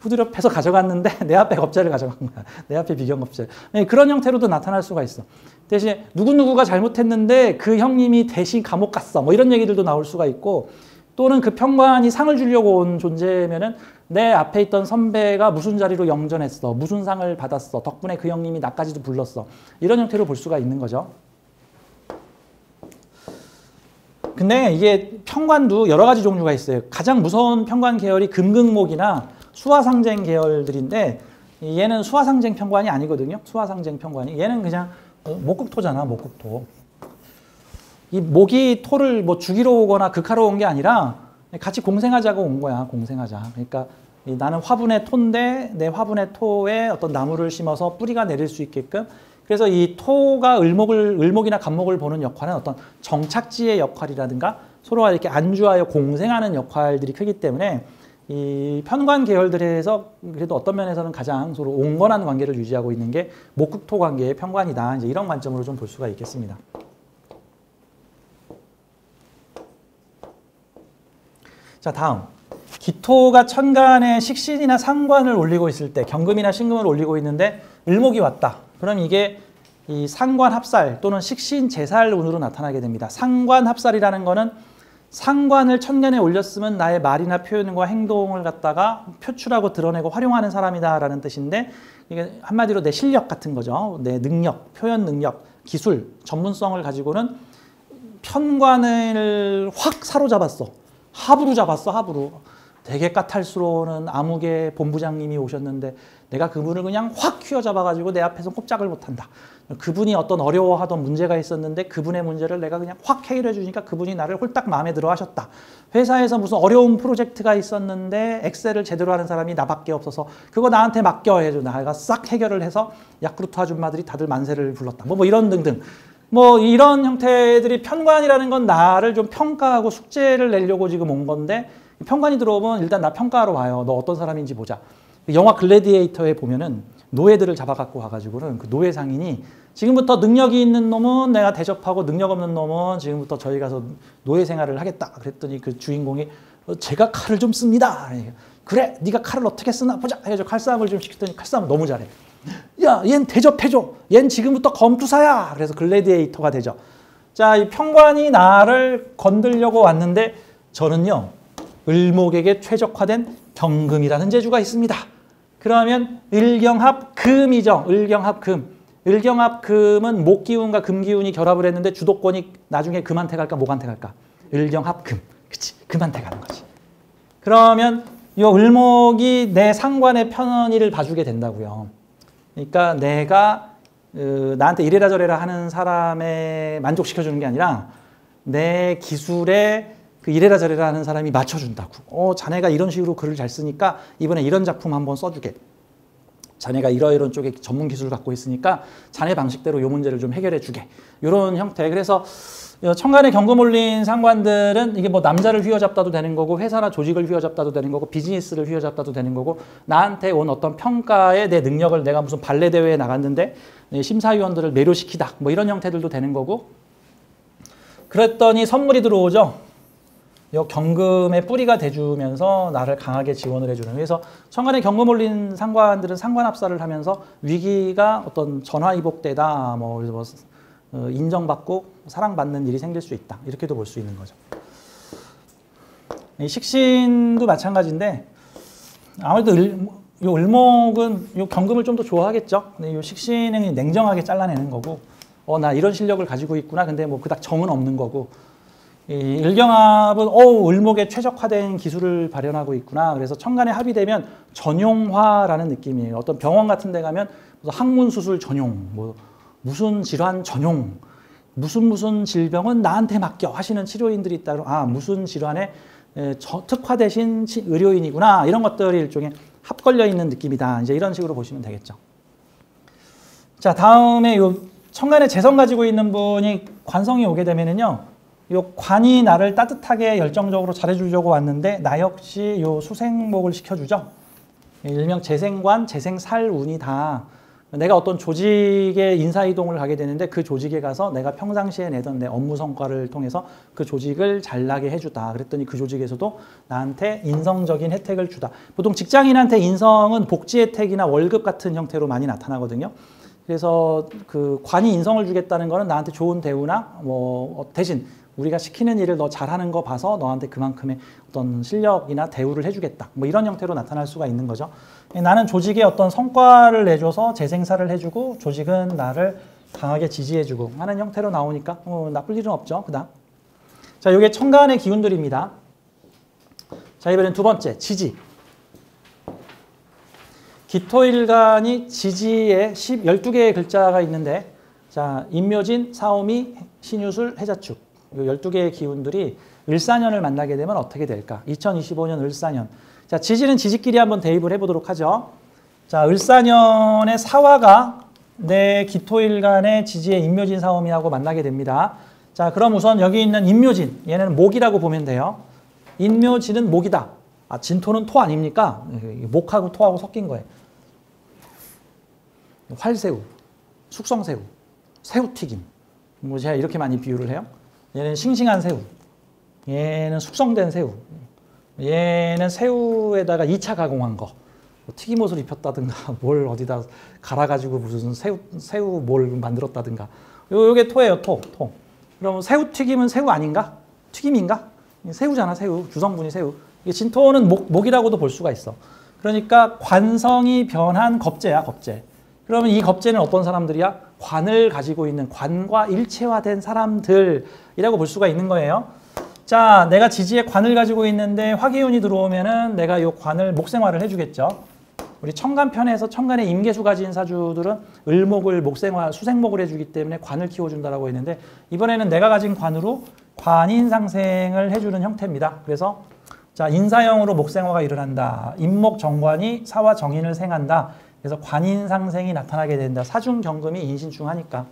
후드려 패서 가져갔는데 내 앞에 겁재를 가져간 거야. 내 앞에 비견겁재. 그런 형태로도 나타날 수가 있어. 대신에 누구누구가 잘못했는데 그 형님이 대신 감옥 갔어. 뭐 이런 얘기들도 나올 수가 있고 또는 그 평관이 상을 주려고 온 존재면은 내 앞에 있던 선배가 무슨 자리로 영전했어. 무슨 상을 받았어. 덕분에 그 형님이 나까지도 불렀어. 이런 형태로 볼 수가 있는 거죠. 근데 이게 평관도 여러 가지 종류가 있어요. 가장 무서운 평관 계열이 금극목이나 수화상쟁 계열들인데 얘는 수화상쟁 평관이 아니거든요. 수화상쟁 평관이. 얘는 그냥 목극토잖아. 목극토. 이 목이 토를 뭐 죽이러 오거나 극하러 온 게 아니라 같이 공생하자고 온 거야. 공생하자. 그러니까 나는 화분의 토인데 내 화분의 토에 어떤 나무를 심어서 뿌리가 내릴 수 있게끔 그래서 이 토가 을목이나 간목을 보는 역할은 어떤 정착지의 역할이라든가 서로가 이렇게 안주하여 공생하는 역할들이 크기 때문에 이 편관 계열들에서 그래도 어떤 면에서는 가장 서로 온건한 관계를 유지하고 있는 게 목극토 관계의 편관이다. 이제 이런 관점으로 좀 볼 수가 있겠습니다. 자, 다음. 기토가 천간에 식신이나 상관을 올리고 있을 때, 경금이나 신금을 올리고 있는데 을목이 왔다. 그럼 이게 이 상관합살 또는 식신제살운으로 나타나게 됩니다. 상관합살이라는 거는 상관을 천간에 올렸으면 나의 말이나 표현과 행동을 갖다가 표출하고 드러내고 활용하는 사람이다라는 뜻인데 이게 한마디로 내 실력 같은 거죠. 내 능력, 표현 능력, 기술, 전문성을 가지고는 편관을 확 사로잡았어. 합으로 잡았어, 합으로. 되게 까탈스러운 암흑의 본부장님이 오셨는데 내가 그분을 그냥 확 휘어잡아가지고 내 앞에서 꼼짝을 못한다. 그분이 어떤 어려워하던 문제가 있었는데 그분의 문제를 내가 그냥 확 해결해 주니까 그분이 나를 홀딱 마음에 들어 하셨다. 회사에서 무슨 어려운 프로젝트가 있었는데 엑셀을 제대로 하는 사람이 나밖에 없어서 그거 나한테 맡겨 해줘. 내가 싹 해결을 해서 야쿠르트 아줌마들이 다들 만세를 불렀다. 뭐 이런 등등. 뭐 이런 형태들이 편관이라는 건 나를 좀 평가하고 숙제를 내려고 지금 온 건데 편관이 들어오면 일단 나 평가하러 와요. 너 어떤 사람인지 보자. 영화 글래디에이터에 보면은 노예들을 잡아갖고 와가지고는 그 노예 상인이 지금부터 능력이 있는 놈은 내가 대접하고 능력 없는 놈은 지금부터 저희 가서 노예 생활을 하겠다. 그랬더니 그 주인공이 제가 칼을 좀 씁니다. 그래, 네가 칼을 어떻게 쓰나 보자. 해가지고 칼싸움을 좀 시켰더니 칼싸움 너무 잘해. 야, 얜 대접해줘. 얜 지금부터 검투사야. 그래서 글래디에이터가 되죠. 자, 이 편관이 나를 건들려고 왔는데 저는요, 을목에게 최적화된 경금이라는 재주가 있습니다. 그러면 을경합금이죠. 을경합금. 을경합금은 목기운과 금기운이 결합을 했는데 주도권이 나중에 금한테 갈까 목한테 갈까? 을경합금. 그치? 금한테 가는 거지. 그러면 이 을목이 내 상관의 편의를 봐주게 된다고요. 그러니까 내가 나한테 이래라 저래라 하는 사람에 만족시켜주는 게 아니라 내 기술에 그 이래라 저래라 하는 사람이 맞춰준다고. 자네가 이런 식으로 글을 잘 쓰니까 이번에 이런 작품 한번 써주게. 자네가 이러이런 쪽에 전문 기술을 갖고 있으니까 자네 방식대로 이 문제를 좀 해결해 주게. 이런 형태. 그래서 천간에 경금 올린 상관들은 이게 뭐 남자를 휘어잡다도 되는 거고 회사나 조직을 휘어잡다도 되는 거고 비즈니스를 휘어잡다도 되는 거고 나한테 온 어떤 평가에 내 능력을 내가 무슨 발레 대회에 나갔는데 심사위원들을 매료시키다. 뭐 이런 형태들도 되는 거고 그랬더니 선물이 들어오죠. 요 경금의 뿌리가 돼주면서 나를 강하게 지원을 해주는. 그래서 천간에 경금 올린 상관들은 상관합살을 하면서 위기가 어떤 전화위복되다, 뭐 인정받고 사랑받는 일이 생길 수 있다. 이렇게도 볼 수 있는 거죠. 이 식신도 마찬가지인데 아무래도 요 을목은 요 경금을 좀 더 좋아하겠죠. 근데 요 식신은 냉정하게 잘라내는 거고, 나 이런 실력을 가지고 있구나. 근데 뭐 그닥 정은 없는 거고. 이 을경합은 을목에 최적화된 기술을 발현하고 있구나. 그래서 천간에 합의되면 전용화라는 느낌이에요. 어떤 병원 같은 데 가면 항문 수술 전용, 뭐 무슨 질환 전용, 무슨 질병은 나한테 맡겨 하시는 치료인들이 있다. 무슨 질환에 특화되신 의료인이구나. 이런 것들이 일종의 합걸려 있는 느낌이다. 이제 이런 식으로 보시면 되겠죠. 자, 다음에 요 천간에 재성 가지고 있는 분이 관성이 오게 되면은요. 요 관이 나를 따뜻하게 열정적으로 잘해주려고 왔는데 나 역시 요 수생목을 시켜주죠. 일명 재생관, 재생살운이 다 내가 어떤 조직에 인사이동을 하게 되는데 그 조직에 가서 내가 평상시에 내던 내 업무 성과를 통해서 그 조직을 잘나게 해주다. 그랬더니 그 조직에서도 나한테 인성적인 혜택을 주다. 보통 직장인한테 인성은 복지 혜택이나 월급 같은 형태로 많이 나타나거든요. 그래서 그 관이 인성을 주겠다는 거는 나한테 좋은 대우나 뭐 대신 우리가 시키는 일을 너 잘하는 거 봐서 너한테 그만큼의 어떤 실력이나 대우를 해주겠다. 뭐 이런 형태로 나타날 수가 있는 거죠. 나는 조직에 어떤 성과를 내줘서 재생사를 해주고 조직은 나를 강하게 지지해주고 하는 형태로 나오니까 나쁠 일은 없죠. 그다음. 자, 이게 천간의 기운들입니다. 자, 이번엔 두 번째, 지지. 기토일간이 지지에 12개의 글자가 있는데 자, 임묘진, 사오미, 신유술, 해자축. 이 12개의 기운들이 을사년을 만나게 되면 어떻게 될까? 2025년 을사년. 자, 지지는 지지끼리 한번 대입을 해보도록 하죠. 자, 을사년의 사화가 내 기토일간의 지지의 임묘진 사오미하고 만나게 됩니다. 자, 그럼 우선 여기 있는 임묘진, 얘는 목이라고 보면 돼요. 임묘진은 목이다. 진토는 토 아닙니까? 목하고 토하고 섞인 거예요. 활새우, 숙성새우, 새우튀김. 뭐 제가 이렇게 많이 비유를 해요. 얘는 싱싱한 새우, 얘는 숙성된 새우, 얘는 새우에다가 2차 가공한 거, 뭐 튀김옷을 입혔다든가 뭘 어디다 갈아가지고 무슨 새우 뭘 만들었다든가. 요게 토예요, 토. 그럼 새우 튀김은 새우 아닌가? 튀김인가? 새우잖아, 새우. 주성분이 새우. 이게 진토는 목이라고도 볼 수가 있어. 그러니까 관성이 변한 겁재야, 겁재. 그러면 이 겁재는 어떤 사람들이야? 관을 가지고 있는, 관과 일체화된 사람들이라고 볼 수가 있는 거예요. 자, 내가 지지에 관을 가지고 있는데 화기운이 들어오면은 내가 이 관을 목생화를 해주겠죠. 우리 청간편에서 청간에 임계수 가진 사주들은 을목을 목생화, 수생목을 해주기 때문에 관을 키워준다라고 했는데, 이번에는 내가 가진 관으로 관인상생을 해주는 형태입니다. 그래서 자, 인사형으로 목생화가 일어난다. 임목정관이 사와 정인을 생한다. 그래서 관인상생이 나타나게 된다. 사중경금이 인신충하니까.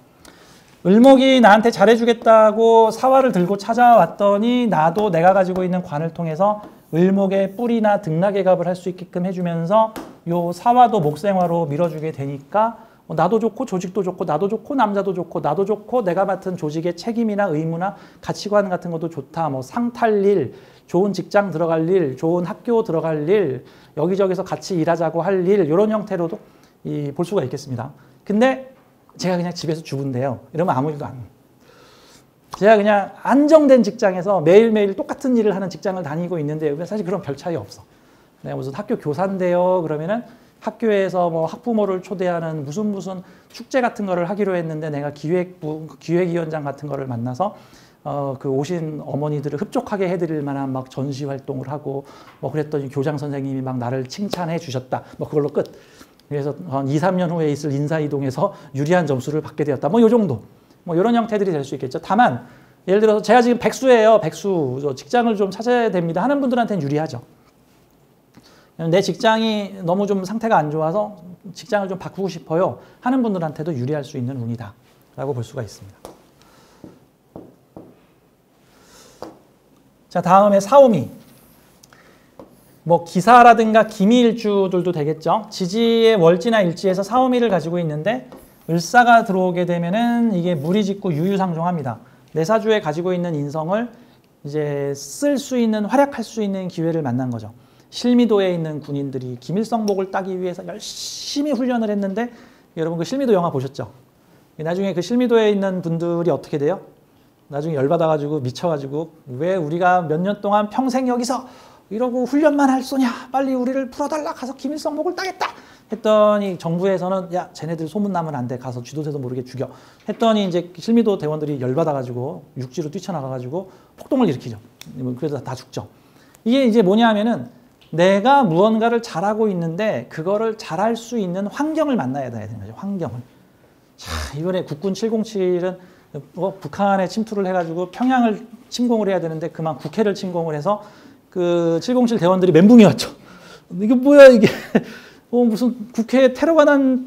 을목이 나한테 잘해주겠다고 사화를 들고 찾아왔더니 나도 내가 가지고 있는 관을 통해서 을목의 뿌리나 등락예갑을 할 수 있게끔 해주면서 요 사화도 목생화로 밀어주게 되니까 나도 좋고 조직도 좋고 나도 좋고 남자도 좋고 나도 좋고 내가 맡은 조직의 책임이나 의무나 가치관 같은 것도 좋다. 뭐 상 탈 일, 좋은 직장 들어갈 일, 좋은 학교 들어갈 일, 여기저기서 같이 일하자고 할 일, 이런 형태로도 볼 수가 있겠습니다. 근데 제가 그냥 집에서 주부인데요. 이러면 아무 일도 안 해요. 제가 그냥 안정된 직장에서 매일매일 똑같은 일을 하는 직장을 다니고 있는데 사실 그런 별 차이 없어. 내가 무슨 학교 교사인데요. 그러면은 학교에서 뭐 학부모를 초대하는 무슨 축제 같은 거를 하기로 했는데 내가 기획위원장 같은 거를 만나서 그 오신 어머니들을 흡족하게 해드릴 만한 막 전시 활동을 하고 뭐 그랬더니 교장 선생님이 막 나를 칭찬해 주셨다. 뭐 그걸로 끝. 그래서 한 2, 3년 후에 있을 인사이동에서 유리한 점수를 받게 되었다. 뭐 요 정도. 뭐 이런 형태들이 될 수 있겠죠. 다만 예를 들어서 제가 지금 백수예요. 백수. 직장을 좀 찾아야 됩니다. 하는 분들한테는 유리하죠. 내 직장이 너무 좀 상태가 안 좋아서 직장을 좀 바꾸고 싶어요. 하는 분들한테도 유리할 수 있는 운이다. 라고 볼 수가 있습니다. 자, 다음에 사오미. 뭐 기사라든가 기미일주들도 되겠죠. 지지의 월지나 일지에서 사오미를 가지고 있는데 을사가 들어오게 되면은 이게 무리짓고 유유상종합니다. 내 사주에 가지고 있는 인성을 이제 쓸 수 있는, 활약할 수 있는 기회를 만난 거죠. 실미도에 있는 군인들이 김일성복을 따기 위해서 열심히 훈련을 했는데, 여러분 그 실미도 영화 보셨죠? 나중에 그 실미도에 있는 분들이 어떻게 돼요? 나중에 열받아가지고 미쳐가지고 왜 우리가 몇 년 동안 평생 여기서 이러고 훈련만 할 소냐? 빨리 우리를 풀어달라. 가서 김일성복을 따겠다. 했더니 정부에서는 야, 쟤네들 소문나면 안 돼. 가서 쥐도새도 모르게 죽여. 했더니 이제 실미도 대원들이 열받아가지고 육지로 뛰쳐나가가지고 폭동을 일으키죠. 그래서 다 죽죠. 이게 이제 뭐냐면은 내가 무언가를 잘하고 있는데 그거를 잘할 수 있는 환경을 만나야 되는 거죠. 환경을. 자, 이번에 국군 707은 북한에 침투를 해가지고 평양을 침공을 해야 되는데 그만 국해를 침공을 해서 그 707 대원들이 멘붕이 왔죠. 이게 뭐야 이게. 무슨 국회에 테러가 난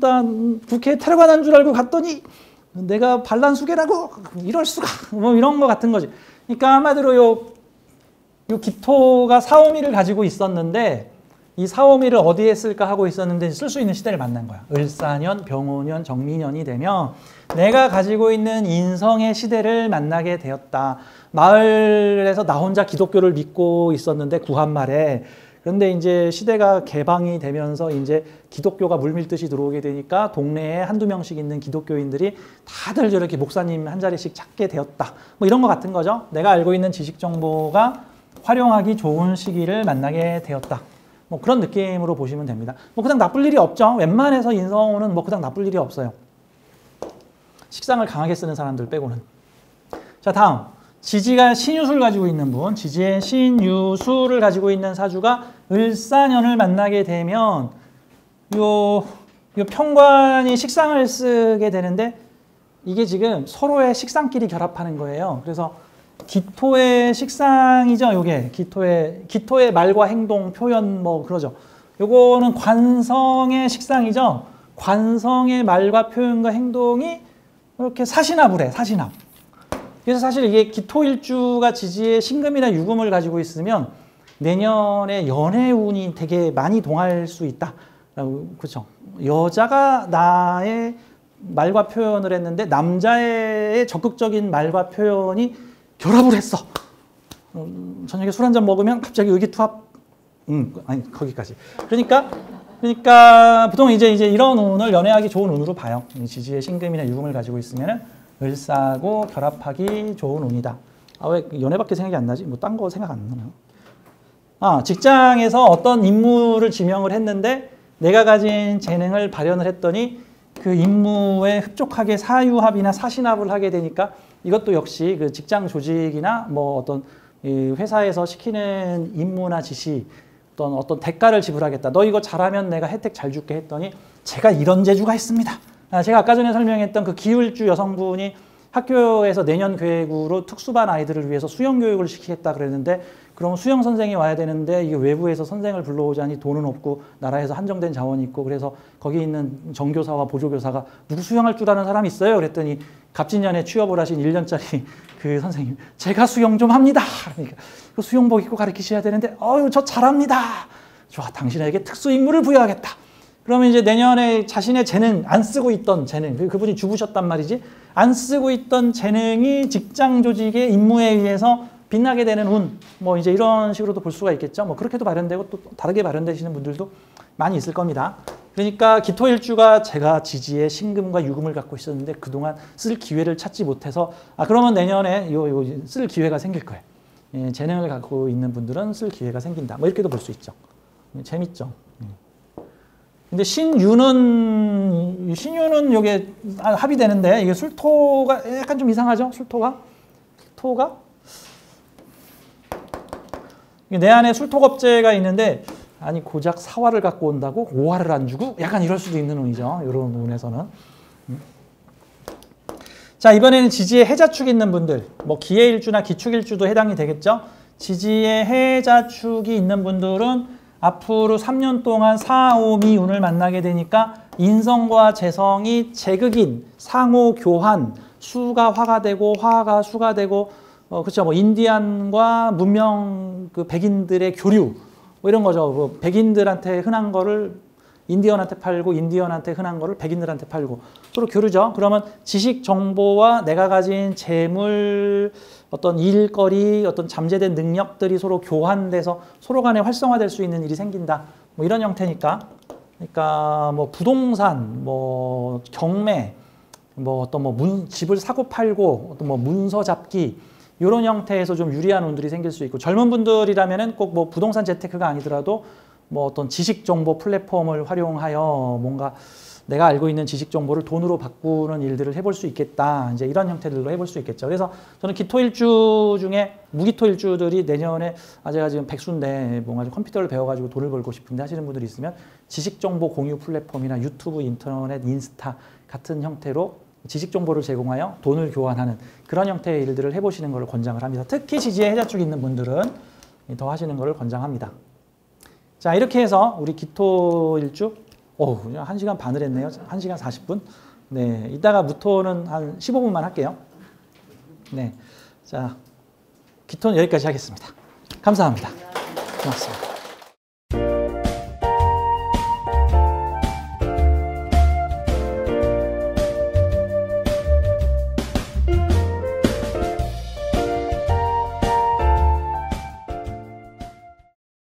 줄 알고 갔더니 내가 반란수계라고 이럴 수가 뭐 이런 거 같은 거지. 그러니까 한마디로 요 기토가 사오미를 가지고 있었는데 이 사오미를 어디에 쓸까 하고 있었는데 쓸 수 있는 시대를 만난 거야. 을사년, 병오년, 정미년이 되면 내가 가지고 있는 인성의 시대를 만나게 되었다. 마을에서 나 혼자 기독교를 믿고 있었는데 구한말에. 그런데 이제 시대가 개방이 되면서 이제 기독교가 물밀듯이 들어오게 되니까 동네에 한두 명씩 있는 기독교인들이 다들 저렇게 목사님 한 자리씩 찾게 되었다. 뭐 이런 거 같은 거죠. 내가 알고 있는 지식 정보가 활용하기 좋은 시기를 만나게 되었다. 뭐 그런 느낌으로 보시면 됩니다. 뭐 그냥 나쁠 일이 없죠. 웬만해서 인성운은 뭐 그냥 나쁠 일이 없어요. 식상을 강하게 쓰는 사람들 빼고는. 자, 다음. 지지가 신유수를 가지고 있는 분, 지지의 신유수를 가지고 있는 사주가 을사년을 만나게 되면 요 편관이 식상을 쓰게 되는데 이게 지금 서로의 식상끼리 결합하는 거예요. 그래서 기토의 식상이죠. 요게 기토의 말과 행동, 표현 뭐 그러죠. 요거는 관성의 식상이죠. 관성의 말과 표현과 행동이 이렇게 사신합을 해. 사신합. 그래서 사실 이게 기토일주가 지지의 신금이나 유금을 가지고 있으면 내년에 연애운이 되게 많이 동할 수 있다. 그렇죠. 여자가 나의 말과 표현을 했는데 남자의 적극적인 말과 표현이 결합을 했어. 저녁에 술 한잔 먹으면 갑자기 의기투합. 아니 거기까지. 그러니까 그러니까 보통 이제 이런 운을 연애하기 좋은 운으로 봐요. 지지에 신금이나 유금을 가지고 있으면은 을사하고 결합하기 좋은 운이다. 아, 왜 연애밖에 생각이 안 나지? 뭐 딴 거 생각 안 나나요? 아, 직장에서 어떤 임무를 지명을 했는데 내가 가진 재능을 발현을 했더니 그 임무에 흡족하게 사유합이나 사신합을 하게 되니까 이것도 역시 그 직장 조직이나 뭐 어떤 이 회사에서 시키는 임무나 지시 어떤 대가를 지불하겠다. 너 이거 잘하면 내가 혜택 잘 줄게 했더니 제가 이런 재주가 있습니다. 제가 아까 전에 설명했던 그 기울주 여성분이 학교에서 내년 계획으로 특수반 아이들을 위해서 수영 교육을 시키겠다 그랬는데 그럼 수영 선생이 와야 되는데 이게 외부에서 선생을 불러오자니 돈은 없고 나라에서 한정된 자원이 있고 그래서 거기 있는 정교사와 보조교사가 누구 수영할 줄 아는 사람 있어요? 그랬더니 갑진년에 취업을 하신 1년짜리 그 선생님 제가 수영 좀 합니다. 그러니까 그 수영복 입고 가르치셔야 되는데 저 잘합니다. 좋아, 당신에게 특수 임무를 부여하겠다. 그러면 이제 내년에 자신의 재능, 안 쓰고 있던 재능, 그분이 죽으셨단 말이지, 안 쓰고 있던 재능이 직장 조직의 임무에 의해서 빛나게 되는 운, 뭐 이제 이런 식으로도 볼 수가 있겠죠. 뭐 그렇게도 발현되고 또 다르게 발현되시는 분들도 많이 있을 겁니다. 그러니까 기토일주가 제가 지지에 신금과 유금을 갖고 있었는데 그동안 쓸 기회를 찾지 못해서 그러면 내년에 쓸 기회가 생길 거예요. 예, 재능을 갖고 있는 분들은 쓸 기회가 생긴다. 뭐 이렇게도 볼 수 있죠. 재밌죠. 근데 신유는 이게 합의되는데 이게 술토가 약간 좀 이상하죠? 술토가 내 안에 술토겁재가 있는데 아니 고작 사화를 갖고 온다고 오화를 안 주고 약간 이럴 수도 있는 운이죠. 이런 운에서는. 자, 이번에는 지지에 해자축이 있는 분들, 뭐 기해일주나 기축일주도 해당이 되겠죠. 지지에 해자축이 있는 분들은 앞으로 3년 동안 사오미 운을 만나게 되니까 인성과 재성이 제극인 상호 교환, 수가 화가 되고 화가 수가 되고 그렇죠. 뭐 인디안과 문명 그 백인들의 교류 뭐 이런 거죠. 뭐 백인들한테 흔한 거를 인디언한테 팔고 인디언한테 흔한 거를 백인들한테 팔고 서로 교류죠. 그러면 지식 정보와 내가 가진 재물, 어떤 일거리, 어떤 잠재된 능력들이 서로 교환돼서 서로 간에 활성화될 수 있는 일이 생긴다. 뭐 이런 형태니까. 그러니까 뭐 부동산, 뭐 경매, 뭐 어떤 뭐 집을 사고 팔고 어떤 뭐 문서 잡기 이런 형태에서 좀 유리한 운들이 생길 수 있고 젊은 분들이라면은 꼭 뭐 부동산 재테크가 아니더라도 뭐 어떤 지식 정보 플랫폼을 활용하여 뭔가 내가 알고 있는 지식 정보를 돈으로 바꾸는 일들을 해볼 수 있겠다. 이제 이런 형태들로 해볼 수 있겠죠. 그래서 저는 기토일주 중에 무기토일주들이 내년에 제가 지금 백수인데 뭔가 좀 컴퓨터를 배워가지고 돈을 벌고 싶은데 하시는 분들이 있으면 지식 정보 공유 플랫폼이나 유튜브, 인터넷, 인스타 같은 형태로 지식 정보를 제공하여 돈을 교환하는 그런 형태의 일들을 해보시는 것을 권장을 합니다. 특히 지지에 해자축이 있는 분들은 더 하시는 것을 권장합니다. 자, 이렇게 해서 우리 기토일주 1시간 반을 했네요. 1시간 40분. 네, 이따가 무토는 한 15분만 할게요. 네, 자, 기토는 여기까지 하겠습니다. 감사합니다. 고맙습니다.